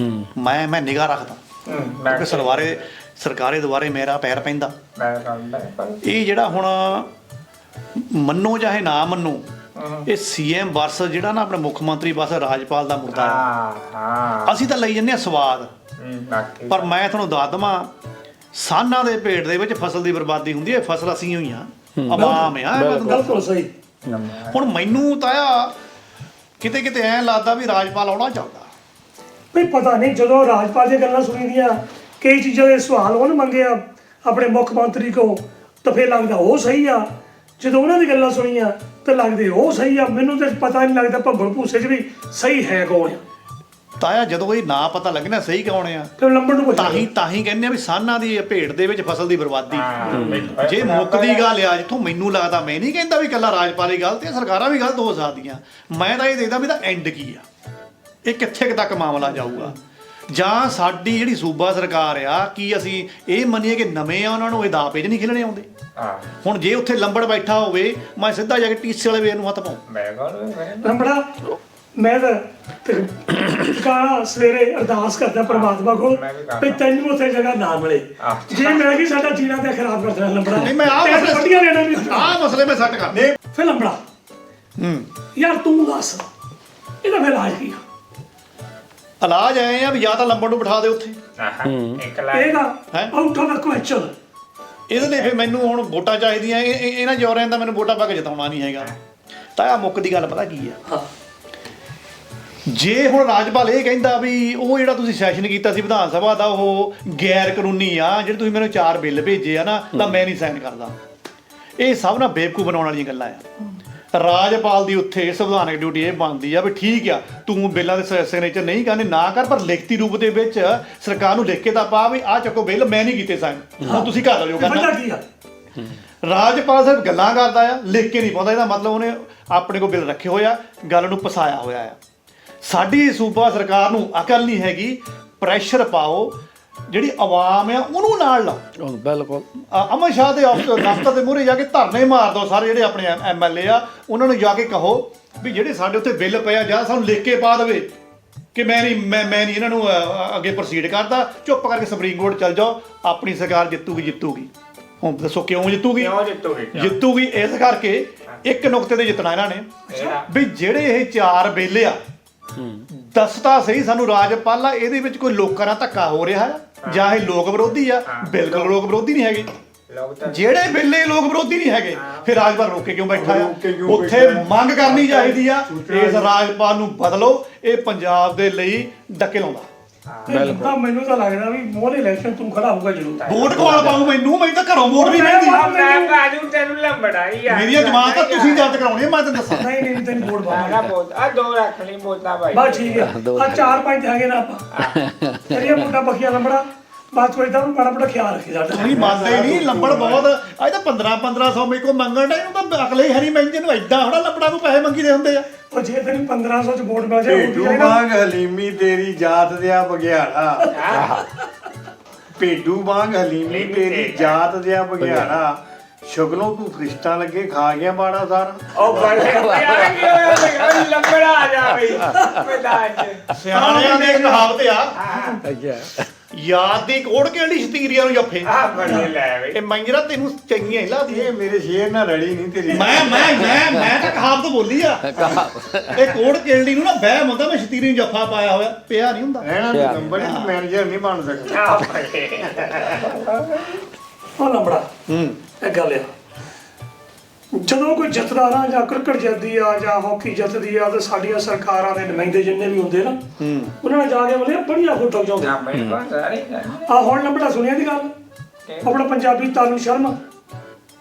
ਮੈਂ ਨਿਗਾਹ ਰੱਖਦਾ ਕਿਉਂਕਿ ਸਰਕਾਰੇ ਦੁਆਰੇ ਮੇਰਾ ਪੈਰ ਪੈਂਦਾ। ਇਹ ਜਿਹੜਾ ਹੁਣ ਮੰਨੋ ਚਾਹੇ ਨਾ ਮੰਨੋ ਇਹ ਸੀਐਮ ਬਸ ਜਿਹੜਾ ਨਾ ਆਪਣੇ ਮੁੱਖ ਮੰਤਰੀ ਬਸ ਰਾਜਪਾਲ ਦਾ ਮੁੱਦਾ ਆ। ਹਾਂ ਅਸੀਂ ਤਾਂ ਲਈ ਜੰਨੇ ਆ ਸਵਾਦ, ਬਾਕੀ ਪਰ ਮੈਂ ਤੁਹਾਨੂੰ ਦੱਸ ਦੇਵਾਂ ਸਾਨਾਂ ਦੇ ਭੇਟ ਦੇ ਵਿੱਚ ਫਸਲ ਦੀ ਬਰਬਾਦੀ ਹੁੰਦੀ ਹੈ। ਫਸਲ ਅਸੀਂ ਹੋਈ ਆ, ਆਵਾਮ ਆ। ਬਿਲਕੁਲ ਸਹੀ। ਹੁਣ ਮੈਨੂੰ ਤਾਂ ਆ ਕਿਤੇ ਕਿਤੇ ਐਂ ਲੱਗਦਾ ਵੀ ਰਾਜਪਾਲ ਆਉਣਾ ਚਾਹੁੰਦਾ। ਵੀ ਪਤਾ ਨਹੀਂ ਜਦੋਂ ਰਾਜਪਾਲ ਦੀਆਂ ਗੱਲਾਂ ਸੁਣੀ ਦੀਆਂ ਕਈ ਚੀਜ਼ਾਂ ਦੇ ਸਵਾਲ ਉਹਨੇ ਮੰਗੇ ਆ ਆਪਣੇ ਮੁੱਖ ਮੰਤਰੀ ਕੋ ਤਾਂ ਫਿਰ ਲੱਗਦਾ ਉਹ ਸਹੀ ਆ, ਜਦੋਂ ਉਹਨਾਂ ਦੀ ਗੱਲਾਂ ਸੁਣੀਆਂ ਤਾਂ ਲੱਗਦੇ ਉਹ ਸਹੀ ਆ। ਮੈਨੂੰ ਤਾਂ ਪਤਾ ਨਹੀਂ ਲੱਗਦਾ ਭੰਬਲ ਭੂਸੇ 'ਚ ਵੀ ਸਹੀ ਹੈ ਕੌਣ ਆ। ਤਾਇਆ ਜਦੋਂ ਇਹ ਨਾ ਪਤਾ ਲੱਗਣਾ ਸਹੀ ਕੌਣ ਆ ਫਿਰ ਲੰਬੜ ਨੂੰ ਪੁੱਛ ਤਾਂ ਹੀ ਕਹਿੰਦੇ ਆ ਵੀ ਸਾਨਾਂ ਦੀ ਭੇਟ ਦੇ ਵਿੱਚ ਫਸਲ ਦੀ ਬਰਬਾਦੀ। ਜੇ ਮੁੱਕਦੀ ਗੱਲ ਆ ਜਿੱਥੋਂ ਮੈਨੂੰ ਲੱਗਦਾ, ਮੈਂ ਨਹੀਂ ਕਹਿੰਦਾ ਵੀ ਇਕੱਲਾ ਰਾਜਪਾਲ ਹੀ ਗਲਤ ਹੈ, ਸਰਕਾਰਾਂ ਵੀ ਗਲਤ ਹੋ ਸਕਦੀਆਂ। ਮੈਂ ਤਾਂ ਇਹ ਦੇਖਦਾ ਵੀ ਇਹਦਾ ਐਂਡ ਕੀ ਆ, ਇਹ ਕਿੱਥੇ ਤੱਕ ਮਾਮਲਾ ਜਾਊਗਾ, ਜਾਂ ਸਾਡੀ ਜਿਹੜੀ ਸੂਬਾ ਸਰਕਾਰ ਆ ਕੀ ਅਸੀਂ ਇਹ ਮੰਨੀਏ ਕਿ ਨਵੇਂ ਆ ਉਹਨਾਂ ਨੂੰ ਇਹ ਦਾਅ ਪੇਜ ਨਹੀਂ ਖੇਲਣੇ ਆਉਂਦੇ। ਹੁਣ ਜੇ ਉੱਥੇ ਲੰਬੜ ਬੈਠਾ ਹੋਵੇ ਮੈਂ ਸਿੱਧਾ ਜਾ ਕੇ ਟੀਸੇ ਵਾਲੇ ਵੇਰ ਨੂੰ ਹੱਥ ਪਾਉਂ। ਲੰਬੜਾ ਮੈਂ ਤਾਂ ਟਿਕਾਣਾ ਸਵੇਰੇ ਅਰਦਾਸ ਕਰਦਾ ਪ੍ਰਮਾਤਮਾ ਕੋਲ ਵੀ ਤੈਨੂੰ ਉੱਥੇ ਜਗ੍ਹਾ ਨਾ ਮਿਲੇ। ਜੇ ਮਿਲ ਗਈ ਸਾਡਾ ਜੀਣਾ ਤੇ ਖਰਾਬ ਕਰ ਦੇਣਾ ਲੰਬੜਾ। ਨਹੀਂ ਮੈਂ ਆਹ ਮਸਲੇ ਮੈਂ ਸੱਟ ਕਰ ਫਿਰ ਲੰਬੜਾ ਯਾਰ ਤੂੰ ਦੱਸ ਇਹਦਾ ਫਿਰ ਇਲਾਜ ਕੀ ਆ? ਇਲਾਜ ਆਏ ਆ ਵੀ ਜਾਂ ਤਾਂ ਲੰਬੜ ਨੂੰ ਬਿਠਾ ਦੇ ਉੱਥੇ, ਇਹਦਾ ਆਊਟ ਆਫ ਕੁਐਸਚਨ। ਇਹਦੇ ਲਈ ਫਿਰ ਮੈਨੂੰ ਹੁਣ ਵੋਟਾਂ ਚਾਹੀਦੀਆਂ। ਇਹਨਾਂ ਜੋਰਿਆਂ ਦਾ ਮੈਨੂੰ ਵੋਟਾਂ ਪਾ ਕੇ ਜਿਤਾਉਣਾ ਨਹੀਂ ਹੈਗਾ। ਤਾਂ ਆ ਮੁੱਕ ਦੀ ਗੱਲ ਪਤਾ ਕੀ ਆ, ਜੇ ਹੁਣ ਰਾਜਪਾਲ ਇਹ ਕਹਿੰਦਾ ਵੀ ਉਹ ਜਿਹੜਾ ਤੁਸੀਂ ਸੈਸ਼ਨ ਕੀਤਾ ਸੀ ਵਿਧਾਨ ਸਭਾ ਦਾ ਉਹ ਗੈਰ ਕਾਨੂੰਨੀ ਆ, ਜਿਹੜੇ ਤੁਸੀਂ ਮੈਨੂੰ 4 ਬਿੱਲ ਭੇਜੇ ਆ ਨਾ, ਤਾਂ ਮੈਂ ਨਹੀਂ ਸਾਈਨ ਕਰਦਾ। ਇਹ ਸਭ ਨਾ ਬੇਵਕੂਫ ਬਣਾਉਣ ਵਾਲੀਆਂ ਗੱਲਾਂ ਆ। ਰਾਜਪਾਲ ਦੀ ਉੱਥੇ ਸੰਵਿਧਾਨਕ ਡਿਊਟੀ ਇਹ ਬਣਦੀ ਆ ਵੀ ਠੀਕ ਆ ਤੂੰ ਬਿੱਲਾਂ ਦੇ ਸਿਗਨੇਚਰ ਨਹੀਂ ਕਰਨੇ ਨਾ ਕਰ, ਪਰ ਲਿਖਤੀ ਰੂਪ ਦੇ ਵਿੱਚ ਸਰਕਾਰ ਨੂੰ ਲਿਖ ਕੇ ਤਾਂ ਪਾ ਵੀ ਆਹ ਚੱਕੋ ਬਿੱਲ ਮੈਂ ਨਹੀਂ ਕੀਤੇ ਸਾਈਨ, ਹੁਣ ਤੁਸੀਂ ਕਰ ਲਓ ਕਰਨਾ। ਰਾਜਪਾਲ ਸਾਹਿਬ ਗੱਲਾਂ ਕਰਦਾ ਆ, ਲਿਖ ਕੇ ਨਹੀਂ ਪਾਉਂਦਾ। ਇਹਦਾ ਮਤਲਬ ਉਹਨੇ ਆਪਣੇ ਕੋਲ ਬਿੱਲ ਰੱਖੇ ਹੋਇਆ, ਗੱਲ ਨੂੰ ਪਸਾਇਆ ਹੋਇਆ ਆ। ਸਾਡੀ ਸੂਬਾ ਸਰਕਾਰ ਨੂੰ ਅਕਲ ਨਹੀਂ ਹੈਗੀ। ਪ੍ਰੈਸ਼ਰ ਪਾਓ, ਜਿਹੜੀ ਆਵਾਮ ਆ ਉਹਨੂੰ ਨਾਲ ਲਾਓ। ਬਿਲਕੁਲ ਅਮਰ ਸ਼ਾਹ ਦੇ ਦਫ਼ਤਰ ਦੇ ਮੂਹਰੇ ਜਾ ਕੇ ਧਰਨੇ ਮਾਰ ਦਿਓ ਸਾਰੇ ਜਿਹੜੇ ਆਪਣੇ ਐਮਐਲਏ ਆ, ਉਹਨਾਂ ਨੂੰ ਜਾ ਕੇ ਕਹੋ ਵੀ ਜਿਹੜੇ ਸਾਡੇ ਉੱਤੇ ਬਿੱਲ ਪਿਆ ਜਾਂ ਸਾਨੂੰ ਲਿਖ ਕੇ ਪਾ ਦੇਵੇ ਕਿ ਮੈਂ ਨਹੀਂ ਇਹਨਾਂ ਨੂੰ ਅੱਗੇ ਪ੍ਰੋਸੀਡ ਕਰਦਾ। ਚੁੱਪ ਕਰਕੇ ਸੁਪਰੀਮ ਕੋਰਟ ਚੱਲ ਜਾਓ, ਆਪਣੀ ਸਰਕਾਰ ਜਿੱਤੂਗੀ। ਹੁਣ ਦੱਸੋ ਕਿਉਂ ਜਿੱਤੂਗੀ? ਇਸ ਕਰਕੇ ਇੱਕ ਨੁਕਤੇ ਤੇ ਜਿੱਤਣਾ ਇਹਨਾਂ ਨੇ ਵੀ ਜਿਹੜੇ ਇਹ 4 ਬਿੱਲ ਆ, ਦੱਸਤਾ ਸਹੀ ਸਾਨੂੰ ਰਾਜਪਾਲਾ ਇਹਦੇ ਵਿੱਚ ਕੋਈ ਲੋਕਾਂ ਨਾਲ ਧੱਕਾ ਹੋ ਰਿਹਾ ਹੈ ਜਾਂ ਇਹ ਲੋਕ ਵਿਰੋਧੀ ਆ। ਬਿਲਕੁਲ ਲੋਕ ਵਿਰੋਧੀ ਨਹੀਂ ਹੈਗੇ। ਜਿਹੜੇ ਬਿੱਲੇ ਲੋਕ ਵਿਰੋਧੀ ਨਹੀਂ ਹੈਗੇ ਫਿਰ ਰਾਜਪਾਲ ਰੋਕੇ ਕਿਉਂ ਬੈਠਾ ਆ? ਉੱਥੇ ਮੰਗ ਕਰਨੀ ਚਾਹੀਦੀ ਆ ਇਸ ਰਾਜਪਾਲ ਨੂੰ ਬਦਲੋ, ਇਹ ਪੰਜਾਬ ਦੇ ਲਈ ਡੱਕੇ ਲਾਉਂਦਾ। ਮੈਨੂੰ ਤਾਂ ਲੱਗਦਾ ਵੀ ਮੋਹਰੇ ਇਲੈਕਸ਼ਨ ਤੂੰ ਖੜਾ ਹੋਊਗਾ ਜ਼ਰੂਰ। ਵੋਟ ਕੋਲ ਪਾਉ ਮੈਨੂੰ ਤਾਂ ਘਰੋਂ ਵੋਟ ਵੀ ਨਹੀਂ ਮੇਰੀਆਂ ਜਮਾਨਤਾਂ ਤੁਸੀਂ ਜੱਜ ਕਰਾਉਣੀ ਮੈਂ ਤਾਂ ਦੱਸਾਂ। ਨਹੀਂ ਤੈਨੂੰ ਵੋਟ ਪਾਉਣਾ ਆ 2 ਰੱਖ ਲਈ ਵੋਟਾਂ ਭਾਈ। ਬਸ ਠੀਕ ਹੈ ਆ 4-5 ਹੈਗੇ ਨਾ ਆਪਾਂ ਤੇਰੀਆਂ ਵੋਟਾਂ ਪੱਕੀਆਂ ਲੰਬੜਾ। ਬਸ ਕੋਈ ਤਾਂ ਬੜਾ ਬੜਾ ਖਿਆਲ ਰੱਖੀ ਸਾਡਾ। ਨਹੀਂ ਮੰਨਦੇ ਨਹੀਂ ਲੰਬੜ ਬਹੁਤ ਅੱਜ ਤਾਂ 1500 ਮੇਰੇ ਕੋਲ ਮੰਗਣ ਦਾ ਇਹਨੂੰ ਤਾਂ ਅਕਲ ਹੀ ਹਰੀ ਮੈਂਜਨ ਨੂੰ ਐਡਾ ਹੋਣਾ ਲੰਬੜਾ ਨੂੰ ਪੈਸੇ ਮੰਗੀਦੇ ਹੁੰਦੇ ਆ। ਉਹ ਜੇ ਤੈਨੂੰ 1500 ਚ ਵੋਟ ਮਿਲ ਜਾਏ ਭੇਡੂ ਵਾਂਗ ਹਲੀਮੀ ਤੇਰੀ ਜਾਤ ਦਿਆ ਬਗਿਆੜਾ। ਭੇਡੂ ਵਾਂਗ ਹਲੀਮੀ ਤੇਰੀ ਜਾਤ ਦਿਆ ਬਗਿਆੜਾ। ਸ਼ੁਗਲੋਂ ਤੂੰ ਫਰਿਸ਼ਤਾ ਲੱਗੇ ਖਾ ਗਿਆ ਬਾੜਾ ਸਾਰਾ। ਉਹ ਬੜੇ ਲੰਬੜਾ ਆ ਜਾ ਬਈ ਮੈਦਾਨ ਚ। ਸਿਆਣਿਆਂ ਦੀ ਕਹਾਵਤ ਆ, ਅੱਛਾ ਯਾਦ ਦੀ ਕੋੜ ਕਿਹੜੀ ਸ਼ਤੀਰੀਆਂ ਨੂੰ ਜੱਫੇ। ਬੜੇ ਲੈ ਬਈ ਇਹ ਮੰਜਰਾ ਤੈਨੂੰ ਚੰਗੀਆਂ ਹੀ ਲੱਗਦੀ। ਇਹ ਮੇਰੇ ਸ਼ੇਰ ਨਾਲ ਰੜੀ ਨਹੀਂ ਤੇਰੀ। ਮੈਂ ਤਾਂ ਕਹਾਵਤ ਬੋਲੀ ਆ। ਇਹ ਕੋੜ ਕਿਹੜੀ ਨੂੰ ਨਾ ਵਹਿਮ ਹੁੰਦਾ ਮੈਂ ਸ਼ਤੀਰੀ ਨੂੰ ਜੱਫਾ ਪਾਇਆ ਹੋਇਆ, ਪਿਆ ਨਹੀਂ ਹੁੰਦਾ। ਰਹਿਣਾ ਨੰਬਰ ਮੈਨੇਜਰ ਨਹੀਂ ਬਣ ਸਕਦਾ। ਉਹ ਲੰਬੜਾ ਇਹ ਗੱਲ ਆ, ਜਦੋਂ ਕੋਈ ਜਿੱਤਦਾ ਨਾ ਜਾਂ ਕ੍ਰਿਕਟ ਜਿੱਤਦੀ ਆ ਜਾਂ ਹਾਕੀ ਜਿੱਤਦੀ ਆ ਤੇ ਸਾਡੀਆਂ ਸਰਕਾਰਾਂ ਦੇ ਨੁਮਾਇੰਦੇ ਜਿੰਨੇ ਵੀ ਹੁੰਦੇ ਨਾ ਉਹਨਾਂ ਨੇ ਜਾ ਕੇ ਬੋਲੇ ਬੜੀਆਂ ਫੋਟੋ ਖਿਚਾਉਂਦੇ ਆ। ਹੁਣ ਲੰਬੜਾ ਸੁਣਿਆ ਦੀ ਗੱਲ, ਆਪਣਾ ਪੰਜਾਬੀ ਤਾਨੂ ਸ਼ਰਮਾ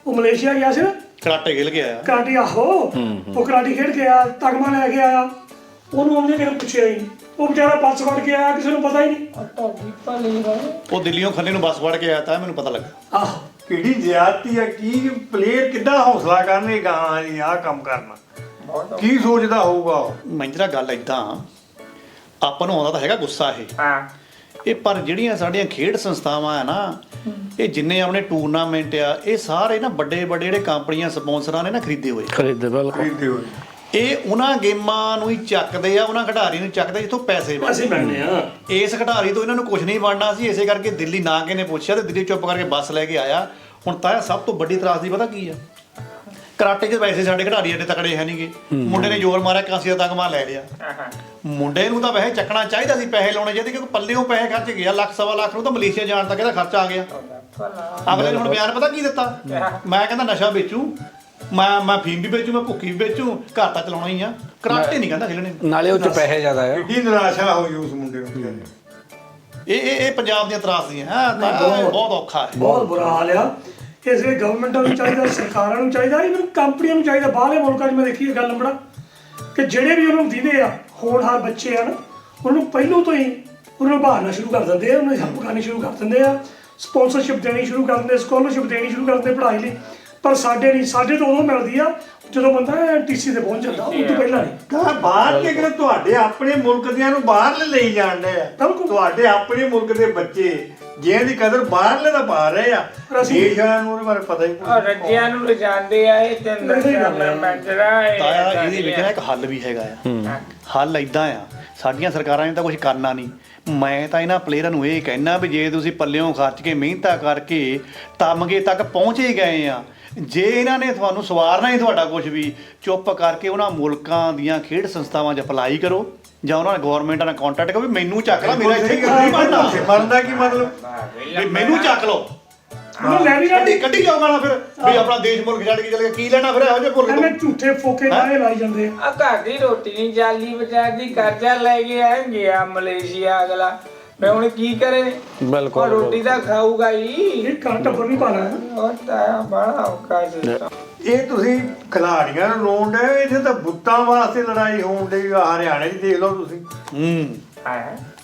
ਉਹ ਮਲੇਸ਼ੀਆ ਗਿਆ ਸੀ ਨਾ, ਕਰਾਟੇ ਖੇਲ ਕੇ ਆਇਆ। ਕਰਾਟੀ ਆਹੋ ਉਹ ਕਰਾਟੀ ਖੇਡ ਕੇ ਆਇਆ, ਤਗਮਾ ਲੈ ਕੇ ਆਇਆ। ਉਹਨੂੰ ਉਹਨੇ ਕਿਹਨੇ ਪੁੱਛਿਆ ਹੀ ਨਹੀਂ, ਉਹ ਵਿਚਾਰਾ ਬੱਸ ਫੜ ਕੇ ਆਇਆ, ਕਿਸੇ ਨੂੰ ਪਤਾ ਹੀ ਨਹੀਂ। ਉਹ ਦਿੱਲੀੋਂ ਖੰਨੇ ਨੂੰ ਬੱਸ ਫੜ ਕੇ ਆਇਆ ਤਾਂ ਮੈਨੂੰ ਪਤਾ ਲੱਗਾ। ਆਹੋ ਕਿਹੜੀ ਜ਼ਿਆਦਤੀ ਆ, ਕੀ ਪਲੇਅਰ ਕਿੱਦਾਂ ਹੌਸਲਾ ਕਰਨੇ ਗਾਂ ਜੀ ਆਹ ਕੰਮ ਕਰਨਾ, ਕੀ ਸੋਚਦਾ ਹੋਊਗਾ ਉਹ। ਮੰਜਰਾ ਗੱਲ ਏਦਾਂ ਆਪਾਂ ਨੂੰ ਆਉਂਦਾ ਤਾਂ ਹੈਗਾ ਗੁੱਸਾ ਇਹ। ਇਹ ਪਰ ਜਿਹੜੀਆਂ ਸਾਡੀਆਂ ਖੇਡ ਸੰਸਥਾਵਾਂ ਆ ਨਾ, ਇਹ ਜਿੰਨੇ ਆਪਣੇ ਟੂਰਨਾਮੈਂਟ ਆ, ਇਹ ਸਾਰੇ ਨਾ ਵੱਡੇ ਵੱਡੇ ਜਿਹੜੇ ਕੰਪਨੀਆਂ ਸਪਾਂਸਰਾਂ ਨੇ ਨਾ ਖਰੀਦੇ ਹੋਏ। ਖਰੀਦੇ ਬਿਲਕੁਲ। ਖਰੀਦੇ ਹੋਏ ਇਹ ਉਹਨਾਂ ਗੇਮਾਂ ਨੂੰ ਹੀ ਚੱਕਦੇ ਆ, ਉਹਨਾਂ ਖਿਡਾਰੀ ਨੂੰ ਚੱਕਦੇ ਜਿੱਥੋਂ ਪੈਸੇ ਅਸੀਂ ਬਣਦੇ। ਬਣਨੇ ਆ। ਇਸ ਖਿਡਾਰੀ ਤੋਂ ਇਹਨਾਂ ਨੂੰ ਕੁਝ ਨਹੀਂ ਬਣਨਾ ਸੀ, ਇਸੇ ਕਰਕੇ ਦਿੱਲੀ ਨਾ ਕਿਸੇ ਨੇ ਪੁੱਛਿਆ ਤੇ ਦਿੱਲੀ ਚੁੱਪ ਕਰਕੇ ਬੱਸ ਲੈ ਕੇ ਆਇਆ। ਹੁਣ ਤਾਂ ਸਭ ਤੋਂ ਵੱਡੀ ਤਰਾਸਦੀ ਪਤਾ ਕੀ ਆ, ਕਰਾਟੇ 'ਚ ਵੈਸੇ ਸਾਡੇ ਖਿਡਾਰੀ ਐਡੇ ਤਕੜੇ ਹੈ ਨਹੀਂਗੇ। ਮੁੰਡੇ ਨੇ ਜ਼ੋਰ ਮਾਰਿਆ, ਕਾਂਸੀ ਦਾ ਤਗਮਾ ਲੈ ਲਿਆ। ਮੁੰਡੇ ਨੂੰ ਤਾਂ ਵੈਸੇ ਚੱਕਣਾ ਚਾਹੀਦਾ ਸੀ, ਪੈਸੇ ਲਾਉਣੇ ਚਾਹੀਦੇ, ਕਿਉਂਕਿ ਪੱਲਿਓਂ ਪੈਸੇ ਖਰਚ ਗਿਆ, ਲੱਖ ਸਵਾ ਲੱਖ ਨੂੰ ਤਾਂ ਮਲੇਸ਼ੀਆ ਜਾਣ ਤੱਕ ਇਹਦਾ ਖਰਚਾ ਆ ਗਿਆ। ਅਗਲੇ ਨੇ ਹੁਣ ਬਿਆਨ ਪਤਾ ਕੀ ਦਿੱਤਾ, ਮੈਂ ਕਹਿੰਦਾ ਨਸ਼ਾ ਵੇਚੂ, ਮੈਂ ਫੀਮ ਵੀ ਵੇਚੂ, ਮੈਂ ਭੁੱਕੀ ਵੀ ਵੇਚੂ, ਘਰ ਤਾਂ ਚਲਾਉਣਾ ਹੀ ਆ, ਕਰਾਟੇ ਨਹੀਂ ਕਹਿੰਦਾ ਖੇਲਣੇ। ਨਾਲੇ ਉਹ 'ਚ ਪੈਸੇ ਜ਼ਿਆਦਾ ਆ। ਕਿੰਨੀ ਨਿਰਾਸ਼ਾ ਹੋਈ ਉਸ ਮੁੰਡੇ ਨੂੰ। ਇਹ ਪੰਜਾਬ ਦੀਆਂ ਤਰਾਸਦੀਆਂ ਹੈ, ਬਹੁਤ ਔਖਾ ਹੈ, ਬਹੁਤ ਬੁਰਾ ਹਾਲ ਆ। ਇਸ ਲਈ ਗਵਰਨਮੈਂਟਾਂ ਨੂੰ ਚਾਹੀਦਾ, ਸਰਕਾਰਾਂ ਨੂੰ ਚਾਹੀਦਾ, ਇਵਨ ਕੰਪਨੀਆਂ ਨੂੰ ਚਾਹੀਦਾ। ਬਾਹਰਲੇ ਮੁਲਕਾਂ 'ਚ ਮੈਂ ਦੇਖੀ ਇਹ ਗੱਲ ਬੜਾ, ਕਿ ਜਿਹੜੇ ਵੀ ਉਹਨਾਂ ਨੂੰ ਦਿੰਦੇ ਆ ਹੋਣਹਾਰ ਬੱਚੇ ਹਨ, ਉਹਨਾਂ ਨੂੰ ਪਹਿਲੋਂ ਤੋਂ ਹੀ ਉਹਨਾਂ ਨੂੰ ਬਹਾਨਾ ਸ਼ੁਰੂ ਕਰ ਦਿੰਦੇ ਆ, ਉਹਨਾਂ ਦੀ ਹੈਲਪ ਕਰਨੀ ਸ਼ੁਰੂ ਕਰ ਦਿੰਦੇ ਆ, ਸਪਾਂਸਰਸ਼ਿਪ ਦੇਣੀ ਸ਼ੁਰੂ ਕਰ ਦਿੰਦੇ, ਸਕਾਲਰਸ਼ਿਪ ਦੇਣੀ ਸ਼ੁਰੂ ਕਰ ਦਿੰਦੇ ਪੜ੍ਹਾਈ ਲਈ। ਪਰ ਸਾਡੇ ਨਹੀਂ, ਸਾਡੇ ਤੋਂ ਉਦੋਂ ਮਿਲਦੀ ਆ ਜਦੋਂ ਬੰਦਾ ਟੀਸੀ ਤੇ ਪਹੁੰਚ ਜਾਂਦਾ, ਉਹ ਤੋਂ ਪਹਿਲਾਂ ਨਹੀਂ। ਤਾਂ ਬਾਹਰ ਦੇ ਕਿਹੜੇ ਤੁਹਾਡੇ ਆਪਣੇ ਮੁਲਕ ਦਿਆਂ ਨੂੰ ਬਾਹਰਲੇ ਲਈ ਜਾਂਦੇ ਆ। ਬਿਲਕੁਲ। ਤੁਹਾਡੇ ਆਪਣੇ ਮੁਲਕ ਦੇ ਬੱਚੇ ਜਿਹਨਾਂ ਦੀ ਕਦਰ ਬਾਹਰਲੇ ਦਾ ਪਾ ਰਹੇ ਆ, ਦੇਸ਼ ਵਾਲਿਆਂ ਨੂੰ ਉਹਦੇ ਬਾਰੇ ਪਤਾ ਹੀ ਨਹੀਂ। ਰੱਜਿਆਂ ਨੂੰ ਲਿਜਾਂਦੇ ਆ ਇਹ ਤੇ ਨਸ਼ਾ ਮੰਜਰਾ ਤਾਇਆ ਇਹਦੇ ਵਿੱਚ ਨਾ ਇੱਕ ਹੱਲ ਵੀ ਹੈਗਾ ਆ। ਹੱਲ ਇਦਾਂ ਆ, ਸਾਡੀਆਂ ਸਰਕਾਰਾਂ ਨੇ ਤਾਂ ਕੁਝ ਕਰਨਾ ਨਹੀਂ। ਮੈਂ ਤਾਂ ਇਹਨਾਂ ਪਲੇਅਰਾਂ ਨੂੰ ਇਹ ਕਹਿਣਾ ਵੀ ਜੇ ਤੁਸੀਂ ਪੱਲਿਓਂ ਖਰਚ ਕੇ ਮਿਹਨਤਾਂ ਕਰਕੇ ਤਮਗੇ ਤੱਕ ਪਹੁੰਚੇ ਗਏ ਆ, ਜੇ ਇਹਨਾਂ ਨੇ ਤੁਹਾਨੂੰ ਸਵਾਰਨਾ ਹੀ ਤੁਹਾਡਾ ਕੁਝ ਵੀ, ਚੁੱਪ ਕਰਕੇ ਉਹਨਾਂ ਮੁਲਕਾਂ ਦੀਆਂ ਖੇਡ ਸੰਸਥਾਵਾਂ 'ਚ ਅਪਲਾਈ ਕਰੋ, ਜਾਂ ਉਹਨਾਂ ਨੇ ਗਵਰਨਮੈਂਟ ਨਾਲ ਕੰਟੈਕਟ ਕਰੋ ਵੀ ਮੈਨੂੰ ਚੱਕ ਲਾ, ਮੇਰਾ ਇੱਥੇ ਨਹੀਂ ਬਣਨਾ, ਮਰਨ ਦਾ ਕੀ ਮਤਲਬ, ਵੀ ਮੈਨੂੰ ਚੱਕ ਲਓ। ਉਹਨਾਂ ਲੈ ਵੀ ਜਾਂਦੇ, ਕੱਢੀ ਜਾਊਗਾ ਨਾ ਫਿਰ ਵੀ ਆਪਣਾ ਦੇਸ਼ ਮੁਲਕ ਛੱਡ ਕੇ ਚਲੇ ਗਿਆ, ਕੀ ਲੈਣਾ ਫਿਰ ਇਹੋ ਜਿਹੇ ਮੁਲਕ ਐਵੇਂ ਤੋਂ। ਝੂਠੇ ਫੋਕੇ ਨਾਰੇ ਲਾਈ ਜਾਂਦੇ ਆ। ਆ ਘਰ ਦੀ ਰੋਟੀ ਨਹੀਂ ਚੱਲਦੀ, ਵਿਚਾਰਦੀ ਕਰਜ਼ਾ ਲੈ ਕੇ ਆ ਗਿਆ ਮਲੇਸ਼ੀਆ ਅਗਲਾ, ਮੈਂ ਹੁਣ ਕੀ ਕਰੇ? ਬਿਲਕੁਲ। ਉਹ ਰੋਟੀ ਤਾਂ ਖਾਊਗਾ ਹੀ। ਇਹ ਘਰ ਟੱਬਰ ਵੀ ਪਾਣਾ। ਉਹ ਤਾਂ ਬੜਾ ਔਖਾ ਸਿਸਟਮ। ਇਹ ਤੁਸੀਂ ਖਿਲਾੜੀਆਂ ਨੂੰ ਰੋਣ ਡਏ, ਇੱਥੇ ਤਾਂ ਬੁੱਤਾਂ ਵਾਸਤੇ ਲੜਾਈ ਹੋਣ ਡਈ ਆ। ਹਰਿਆਣੇ 'ਚ ਦੇਖ ਲਓ ਤੁਸੀਂ,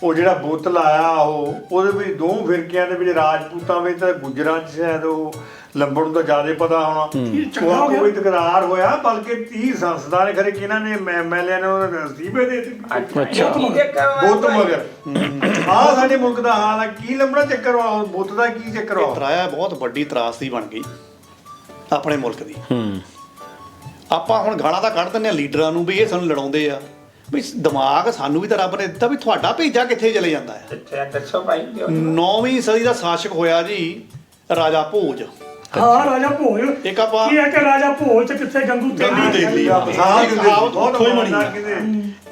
ਉਹ ਜਿਹੜਾ ਬੁੱਤ ਲਾਇਆ ਉਹਦੇ ਵਿੱਚ ਦੋ ਫਿਰਕਿਆਂ ਦੇ ਵਿੱਚ, ਰਾਜਪੂਤਾਂ ਵਿੱਚ ਤੇ ਗੁੱਜਰਾਂ 'ਚ ਸ਼ਾਇਦ ਉਹ ਲੰਬੜ ਨੂੰ ਤਾਂ ਜ਼ਿਆਦਾ ਪਤਾ ਹੋਣਾ। ਉਹ ਕੋਈ ਤਕਰਾਰ ਹੋਇਆ, ਬਲਕਿ 30 ਸੰਸਦਾਂ ਨੇ ਖਰੇ ਕਿ ਇਹਨਾਂ ਨੇ ਐਮਐਲਏ ਨੇ ਉਹਨਾਂ ਅਸਤੀਫੇ ਦੇ ਦਿੱਤੇ। ਅੱਛਾ ਬੁੱਤ ਮਗਰ ਆਹ ਸਾਡੇ ਮੁਲਕ ਦਾ ਹਾਲ ਆ। ਕੀ ਲੰਬੜਾ ਚੱਕਰ ਵਾ ਬੁੱਤ ਦਾ, ਕੀ ਚੱਕਰ ਵਾ? ਤਰਾਇਆ ਬਹੁਤ ਵੱਡੀ ਤਰਾਸਦੀ ਬਣ ਗਈ ਆਪਣੇ ਮੁਲਕ ਦੀ। ਆਪਾਂ ਹੁਣ ਗਾਲਾਂ ਤਾਂ ਕੱਢ ਦਿੰਦੇ ਆ ਲੀਡਰਾਂ ਨੂੰ ਵੀ ਇਹ ਸਾਨੂੰ ਲੜਾਉਂਦੇ ਆ, ਵੀ ਦਿਮਾਗ ਸਾਨੂੰ ਵੀ ਤਾਂ ਰੱਬ ਨੇ ਦਿੱਤਾ, ਵੀ ਤੁਹਾਡਾ ਭੇਜਾ ਕਿੱਥੇ ਚਲੇ ਜਾਂਦਾ ਹੈ। ਕਿੱਥੇ ਦੱਸੋ ਭਾਈ? 9ਵੀਂ ਸਦੀ ਦਾ ਸ਼ਾਸਕ ਹੋਇਆ ਜੀ ਰਾਜਾ ਭੋਜ। ਹਾਂ, ਰਾਜਾ ਭੋਜ। ਇੱਕ ਆਪਾਂ ਕੀ ਹੈ ਕਿ ਰਾਜਾ ਭੋਜ ਤੇ ਕਿੱਥੇ ਗੰਗੂ ਗੰਗੂ ਤੇਲੀ ਤੇਲੀ ਬਹੁਤ ਉੱਥੋਂ ਹੀ ਬਣੀ ਆ। ਕਿਤੇ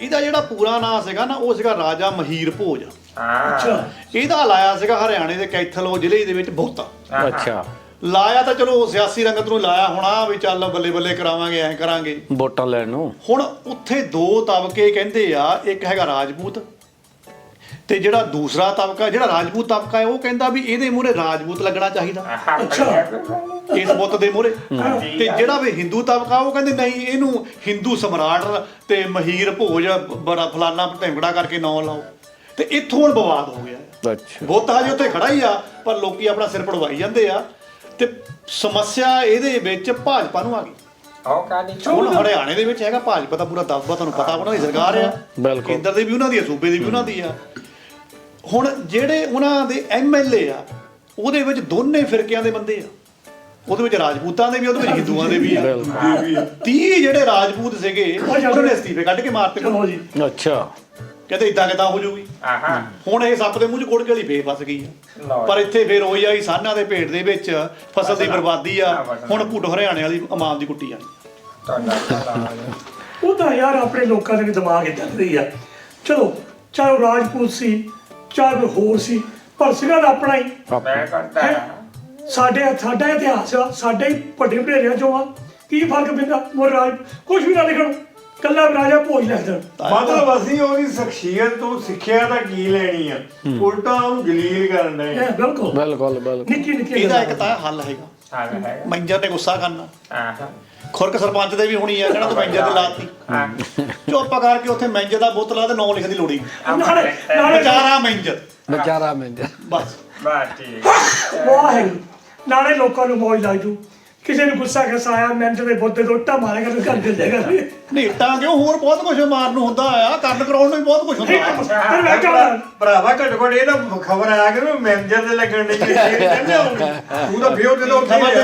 ਇਹਦਾ ਜਿਹੜਾ ਪੂਰਾ ਨਾਂ ਸੀਗਾ ਨਾ, ਉਹ ਸੀਗਾ ਰਾਜਾ ਮਹੀਰ ਭੋਜ। ਅੱਛਾ। ਇਹਦਾ ਲਾਇਆ ਸੀਗਾ ਹਰਿਆਣੇ ਦੇ ਕੈਥਲ ਜ਼ਿਲ੍ਹੇ ਦੇ ਵਿੱਚ ਬੋਤਾ। ਅੱਛਾ। ਲਾਇਆ ਤਾਂ ਚਲੋ ਸਿਆਸੀ ਰੰਗਤ ਨੂੰ ਲਾਇਆ ਹੋਣਾ ਵੀ ਚੱਲ ਬੱਲੇ ਬੱਲੇ ਕਰਾਵਾਂਗੇ, ਐਂ ਕਰਾਂਗੇ ਵੋਟਾਂ ਲੈਣ ਨੂੰ। ਹੁਣ ਉੱਥੇ ਦੋ ਤਬਕੇ ਕਹਿੰਦੇ ਆ, ਇੱਕ ਹੈਗਾ ਰਾਜਪੂਤ ਤੇ ਜਿਹੜਾ ਦੂਸਰਾ ਤਬਕਾ, ਜਿਹੜਾ ਰਾਜਪੂਤ ਤਬਕਾ ਹੈ, ਉਹ ਕਹਿੰਦਾ ਵੀ ਇਹਦੇ ਮੂਹਰੇ ਰਾਜਪੂਤ ਲੱਗਣਾ ਚਾਹੀਦਾ ਇਸ ਬੁੱਤ ਦੇ ਮੂਹਰੇ। ਤੇ ਜਿਹੜਾ ਵੀ ਹਿੰਦੂ ਤਬਕਾ, ਉਹ ਕਹਿੰਦੇ ਨਹੀਂ, ਇਹਨੂੰ ਹਿੰਦੂ ਸਮਰਾਟ ਤੇ ਮਹੀਰ ਭੋਜ ਬੜਾ ਫਲਾਨਾ ਢਿੰਗੜਾ ਕਰਕੇ ਨਾਂ ਲਾਓ। ਤੇ ਇੱਥੋਂ ਹੁਣ ਵਿਵਾਦ ਹੋ ਗਿਆ। ਅੱਛਾ। ਬੁੱਤ ਹਜੇ ਉੱਥੇ ਖੜਾ ਹੀ ਆ, ਪਰ ਲੋਕੀ ਆਪਣਾ ਸਿਰ ਪੜਵਾਈ ਜਾਂਦੇ ਆ। ਤੇ ਸਮੱਸਿਆ ਇਹਦੇ ਵਿੱਚ ਭਾਜਪਾ ਨੂੰ ਆ ਗਈ। ਹੁਣ ਹਰਿਆਣੇ ਦੇ ਵਿੱਚ ਹੈਗਾ ਭਾਜਪਾ ਦਾ ਪੂਰਾ ਦਬਦਬਾ, ਤੁਹਾਨੂੰ ਪਤਾ ਉਹਨਾਂ ਦੀ ਸਰਕਾਰ ਆ, ਕੇਂਦਰ ਦੀ ਵੀ ਉਹਨਾਂ ਦੀ ਆ, ਸੂਬੇ ਦੀ ਵੀ ਉਹਨਾਂ ਦੀ ਆ। ਹੁਣ ਜਿਹੜੇ ਉਹਨਾਂ ਦੇ ਐਮਐਲਏ ਆ, ਉਹਦੇ ਵਿੱਚ ਦੋਨੇ ਫਿਰਕਿਆਂ ਦੇ ਬੰਦੇ ਆ, ਉਹਦੇ ਵਿੱਚ ਰਾਜਪੂਤਾਂ ਦੇ ਵੀ, ਉਹਦੇ ਵਿੱਚ ਹਿੰਦੂਆਂ ਦੇ ਵੀ ਆ। 30 ਜਿਹੜੇ ਰਾਜਪੂਤ ਸੀਗੇ ਉਹਨਾਂ ਨੇ ਅਸਤੀਫੇ ਕੱਢ ਕੇ ਮਾਰਤੇ। ਅੱਛਾ। ਕਹਿੰਦੇ ਇਦਾਂ ਕਿਦਾਂ ਹੋ ਜੂਗੀ। ਹੁਣ ਇਹ ਸੱਪ ਦੇ ਮੂੰਹ 'ਚ ਗੁੜ ਗਲੀ ਫੇਰ ਫਸ ਗਈ ਆ। ਪਰ ਇੱਥੇ ਫੇਰ ਹੋਈ ਆ ਕਿਸਾਨਾਂ ਦੇ ਭੇਡ ਦੇ ਵਿੱਚ ਫਸਲ ਦੀ ਬਰਬਾਦੀ ਆ। ਹੁਣ ਭੁੱਟ ਹਰਿਆਣੇ ਵਾਲੀ ਇਮਾਮ ਦੀ ਕੁੱਟੀ ਜਾਣੀ। ਉਹ ਤਾਂ ਯਾਰ ਆਪਣੇ ਲੋਕਾਂ ਦੇ ਵੀ ਦਿਮਾਗ ਇਦਾਂ ਦੇ ਆ। ਚਲੋ, ਚਾਹੇ ਉਹ ਰਾਜਪੂਤ ਸੀ, ਚਾਹੇ ਕੋਈ ਹੋਰ ਸੀ, ਪਰ ਸੀਗਾ ਤਾਂ ਆਪਣਾ ਹੀ। ਸਾਡਾ ਇਤਿਹਾਸ ਆ, ਸਾਡੇ ਹੀ ਵੱਡੇ ਵਡੇਰਿਆਂ ਚੋਂ ਆ। ਕੀ ਫਰਕ ਪੈਂਦਾ? ਮੋਰ ਰਾਜ ਕੁਝ ਵੀ ਨਾ ਲਿਖਣ, ਕੱਲਾ ਰਾਜਾ ਭੋਜ ਲਿਖ ਦੇਣ। ਮਤਲਬ ਅਸੀਂ ਉਹਦੀ ਸ਼ਖਸੀਅਤ ਤੋਂ ਸਿੱਖਿਆ ਤਾਂ ਕੀ ਲੈਣੀ ਆ, ਉਲਟਾ ਉਹਨੂੰ ਜਲੀਲ ਕਰਨ ਡਏ ਆ। ਬਿਲਕੁਲ ਬਿਲਕੁਲ ਬਿਲਕੁਲ। ਨਿੱਕੀ ਨਿੱਕੀ ਇਹਦਾ ਇੱਕ ਤਾਂ ਹੱਲ ਹੈਗਾ, ਮੈਂਜਰ ਨੇ ਗੁੱਸਾ ਕਰਨਾ। ਖੁਰਕ ਸਰਪੰਚ ਦੇ ਵੀ ਹੋਣੀ ਆ, ਕਹਿਣਾ ਤੂੰ ਮੈਂਜਰ ਤੇ ਲਾਤੀ। ਚੁੱਪ ਕਰਕੇ ਉੱਥੇ ਮੈਂਜਰ ਦਾ ਬੁੱਤ ਲਾ ਤੇ ਨਾਂ ਲਿਖਣ ਦੀ ਲੋੜ ਹੀ ਨਹੀਂ। ਵਿਚਾਰਾ ਮੈਂਜਰ, ਵਿਚਾਰਾ ਮੈਂਜਰ। ਬਸ ਵਾਹਿਗੁਰੂ। ਨਾਲੇ ਲੋਕਾਂ ਨੂੰ ਮੌਜ ਲੱਗ ਜੂ ਕਿਸੇ ਨੂੰ ਗੁੱਸਾ ਆਇਆ ਮਿੰਟ ਦੇ ਬੋਤੇ ਤੋਂ ਇੱਟਾਂ ਮਾਰੇਗਾ ਤੇ ਘਰ ਦੇ ਜਾਏਗਾ ਨਹੀਂ ਇੱਟਾਂ ਕਿਉਂ, ਹੋਰ ਬਹੁਤ ਕੁਝ ਮਾਰਨ ਨੂੰ ਹੁੰਦਾ ਆ, ਕਰਨ ਕਰਾਉਣ ਨੂੰ ਵੀ ਬਹੁਤ ਕੁਝ ਹੁੰਦਾ ਆ। ਪਰ ਮੈਂ ਕਹਾਂ ਭਰਾਵਾ ਘੱਟੋ ਘੱਟ ਇਹ ਤਾਂ ਖਬਰ ਆਇਆ ਕਿ ਮੈਨੇਜਰ ਦੇ ਲੱਗਣ ਨਹੀਂ ਕਹਿੰਦੇ ਹੋਣਗੇ ਤੂੰ ਤਾਂ ਫਿਓ ਜਦੋਂ ਖਬਰ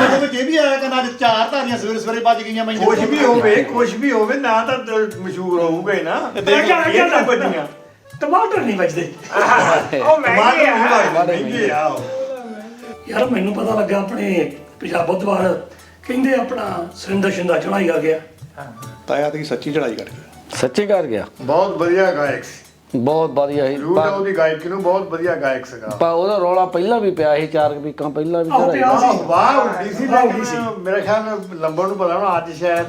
ਦੇ ਵਿੱਚ ਇਹ ਵੀ ਆਇਆ ਕਿ ਅੱਜ 4 ਧਾਰੀਆਂ ਸਵੇਰੇ ਵੱਜ ਗਈਆਂ ਮੈਂ ਕੁਛ ਵੀ ਹੋਵੇ ਨਾ ਤਾਂ ਮਸ਼ਹੂਰ ਹੋਊਗਾ ਹੀ ਨਾ ਮੈਂ ਇਹ ਤਾਂ ਵੱਡੀਆਂ ਟਮਾਟਰ ਨਹੀਂ ਬਚਦੇ ਉਹ ਮਹਿੰਗੇ ਆ ਮਹਿੰਗੇ ਆ ਯਾਰ ਮੈਨੂੰ ਪਤਾ ਲੱਗਾ ਆਪਣੇ ਪਿਛਲਾ ਬੁੱਧਵਾਰ ਕਹਿੰਦੇ ਆਪਣਾ ਸੁਰਿੰਦਰ ਸ਼ਿੰਦਾ ਚੜਾਈ ਆ ਗਿਆ ਤਾਇਆ ਦੀ ਸੱਚੀ ਚੜਾਈ ਕਰ ਗਿਆ। ਸੱਚੀ ਕਰ ਗਿਆ, ਬਹੁਤ ਵਧੀਆ ਗਾਇਕ ਸੀ, ਬਹੁਤ ਵਧੀਆ ਸੀ। ਜ਼ਰੂਰ ਉਹਦੀ ਗਾਇਕੀ ਨੂੰ ਬਹੁਤ ਵਧੀਆ ਗਾਇਕ ਸੀਗਾ। ਪਰ ਉਹਦਾ ਰੌਲਾ ਪਹਿਲਾਂ ਵੀ ਪਿਆ ਸੀ, 4 ਵੀਕਾਂ ਪਹਿਲਾਂ ਵੀ ਆਹੋ ਚੜਾਈ ਪਿਆ ਸੀ। ਵਾਹ ਉੱਡੀ ਸੀ ਲੇਕਿਨ ਮੇਰਾ ਖਿਆਲ ਲੰਬੜ ਨੂੰ ਪਤਾ ਹੋਣਾ ਅੱਜ ਸ਼ਾਇਦ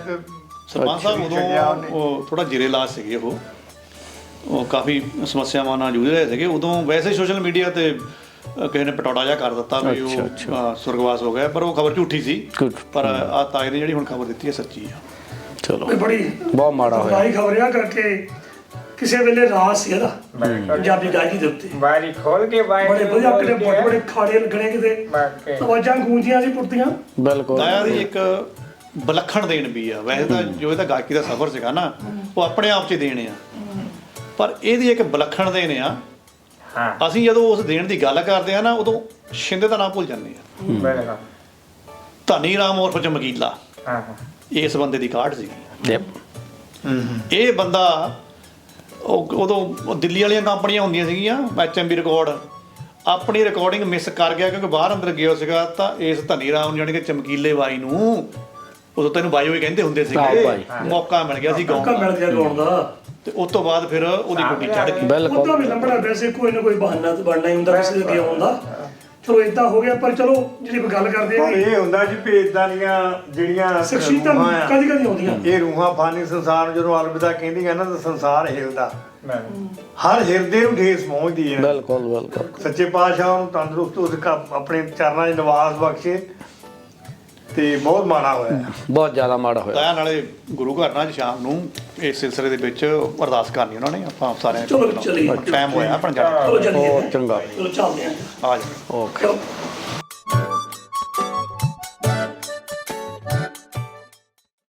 ਸਰਪੰਚ ਸਾਹਿਬ ਛੱਡਿਆ ਉਹਨੇ। ਉਦੋਂ ਉਹ ਥੋੜਾ ਜਿਰੇ ਲਾਜ ਸੀਗੇ, ਉਹ ਕਾਫੀ ਸਮੱਸਿਆਵਾਂ ਨਾਲ ਜੂਝ ਰਹੇ ਸੀਗੇ ਉਦੋਂ। ਵੈਸੇ ਸੋਸ਼ਲ ਮੀਡੀਆ ਤੇ ਕਿਸੇ ਨੇ ਪਟੌੜਾ ਜਿਹਾ ਕਰ ਦਿੱਤਾ ਵੀ ਉਹ ਸੁਰਗਵਾਸ ਹੋ ਗਿਆ, ਪਰ ਉਹ ਖਬਰ ਝੂਠੀ ਸੀ। ਪਰ ਆ ਤਾਏ ਨੇ ਜਿਹੜੀ ਹੁਣ ਖਬਰ ਦਿੱਤੀ ਹੈ ਸੱਚੀ ਆ। ਚਲੋ ਇਹ ਬੜੀ ਬਹੁਤ ਮਾੜਾ ਹੋਇਆ। ਬੜੀ ਖਬਰ ਆ ਕਰਕੇ ਕਿਸੇ ਵੇਲੇ ਰਾਜ ਸੀ ਇਹਦਾ ਪੰਜਾਬੀ ਗਾਇਕੀ ਦੇ ਉੱਤੇ ਬਾਰੀ ਖੋਲ ਕੇ ਬਾਈ ਬੜੇ ਵਧੀਆ ਕਿਤੇ ਬੜੇ ਖਾੜੇ ਲੱਗਣੇ ਕਿਤੇ ਆਵਾਜ਼ਾਂ ਗੂੰਜੀਆਂ ਸੀ ਪੁੱਟਦੀਆਂ। ਬਿਲਕੁਲ ਤਾਇਆ ਦੀ ਇੱਕ ਵਿਲੱਖਣ ਦੇਣ ਵੀ ਆ। ਵੈਸੇ ਤਾਂ ਜੋ ਇਹਦਾ ਗਾਇਕੀ ਦਾ ਸਫ਼ਰ ਸੀਗਾ ਨਾ ਉਹ ਆਪਣੇ ਆਪ 'ਚ ਦੇਣ ਆ, ਪਰ ਇਹਦੀ ਇੱਕ ਵਿਲੱਖਣ ਦੇਣ ਆ। ਹਾਂ ਅਸੀਂ ਜਦੋਂ ਉਸ ਦੇਣ ਦੀ ਗੱਲ ਕਰਦੇ ਆ ਨਾ ਉਦੋਂ ਸ਼ਿੰਦੇ ਦਾ ਨਾਮ ਭੁੱਲ ਜਾਂਦੇ ਆ। ਬਿਲਕੁਲ ਧਨੀ ਰਾਮ ਉਰਫ ਚਮਕੀਲਾ, ਹਾਂ ਇਸ ਬੰਦੇ ਦੀ ਕਾਢ ਸੀ। ਯਪ ਇਹ ਬੰਦਾ ਉਦੋਂ ਦਿੱਲੀ ਵਾਲੀਆਂ ਕੰਪਨੀਆਂ ਹੁੰਦੀਆਂ ਸੀਗੀਆਂ, HMV ਰਿਕਾਰਡ, ਆਪਣੀ ਰਿਕਾਰਡਿੰਗ ਮਿਸ ਕਰ ਗਿਆ ਕਿਉਂਕਿ ਬਾਹਰ ਅੰਦਰ ਗਿਆ ਸੀਗਾ। ਤਾਂ ਇਸ ਧਨੀ ਰਾਮ ਜਾਣੀ ਕਿ ਚਮਕੀਲੇ ਬਾਈ ਨੂੰ, ਉਦੋਂ ਤੈਨੂੰ ਬਾਈ ਹੋਈ ਕਹਿੰਦੇ ਹੁੰਦੇ ਸੀਗੇ, ਮੌਕਾ ਮਿਲ ਗਿਆ ਸੀ ਗਾਉਣ ਮੌਕਾ ਮਿਲ ਦਾ। ਗਿਆ ਗਾਉਣ ਦਾ ਤੇ ਉਸ ਤੋਂ ਬਾਅਦ ਫਿਰ ਉਹਦੀ ਗੁੱਡੀ ਚੜ ਗਈ। ਬਿਲਕੁਲ ਉਹਦਾ ਵੀ ਲੰਬੜਾ ਵੈਸੇ ਕੋਈ ਨਾ ਕੋਈ ਬਹਾਨਾ ਤਾਂ ਬਣਨਾ ਹੀ ਹੁੰਦਾ ਕਿਸੇ ਦੇ ਅੱਗੇ ਆਉਣ ਦਾ। ਚਲੋ ਇਦਾਂ ਹੋ ਗਿਆ, ਪਰ ਚਲੋ ਜਿਹੜੀ ਆਪਾਂ ਗੱਲ ਕਰਦੇ ਆ ਹੁਣ ਇਹ ਹੁੰਦਾ ਜੀ ਭੇਦਾਂ ਦੀਆਂ ਜਿਹੜੀਆਂ ਸ਼ਖਸੀਅਤਾਂ ਰੂਹਾਂ ਆ, ਕਦੀ ਕਦੀ ਆਉਂਦੀਆਂ। ਇਹ ਰੂਹਾਂ ਫਾਨੀ ਸੰਸਾਰ ਨੂੰ ਜਦੋਂ ਅਲਵਿਦਾ ਕਹਿੰਦੀਆਂ ਨਾ ਤਾਂ ਸੰਸਾਰ ਹਿਲਦਾ, ਹਰ ਹਿਰਦੇ ਨੂੰ ਠੇਸ ਪਹੁੰਚਦੀ ਹੈ। ਬਿਲਕੁਲ ਬਿਲਕੁਲ ਸੱਚੇ ਪਾਤਸ਼ਾਹ ਨੂੰ ਤੰਦਰੁਸਤ ਆਪਣੇ ਚਰਨਾਂ 'ਚ ਨਿਵਾਸ ਬਖਸ਼ੇ। ਤੇ ਬਹੁਤ ਮਾੜਾ ਹੋਇਆ, ਬਹੁਤ ਜ਼ਿਆਦਾ ਮਾੜਾ ਹੋਇਆ। ਤਾਇਆ ਨਾਲੇ ਗੁਰੂ ਘਰ ਨਾਲ ਅੱਜ ਸ਼ਾਮ ਨੂੰ ਇਸ ਸਿਲਸਿਲੇ ਦੇ ਵਿੱਚ ਅਰਦਾਸ ਕਰਨੀ ਉਹਨਾਂ ਨੇ। ਆਪਾਂ ਸਾਰਿਆਂ ਚਲੋ ਚੱਲੀਏ। ਟਾਈਮ ਹੋਇਆ ਆਪਣਾ ਜਾਣਾ। ਚਲੋ ਚੱਲੀਏ ਬਹੁਤ ਚੰਗਾ। ਚਲੋ ਚੱਲਦੇ ਆਂ। ਆ ਜਾਓ। ਓਕੇ ਚਲੋ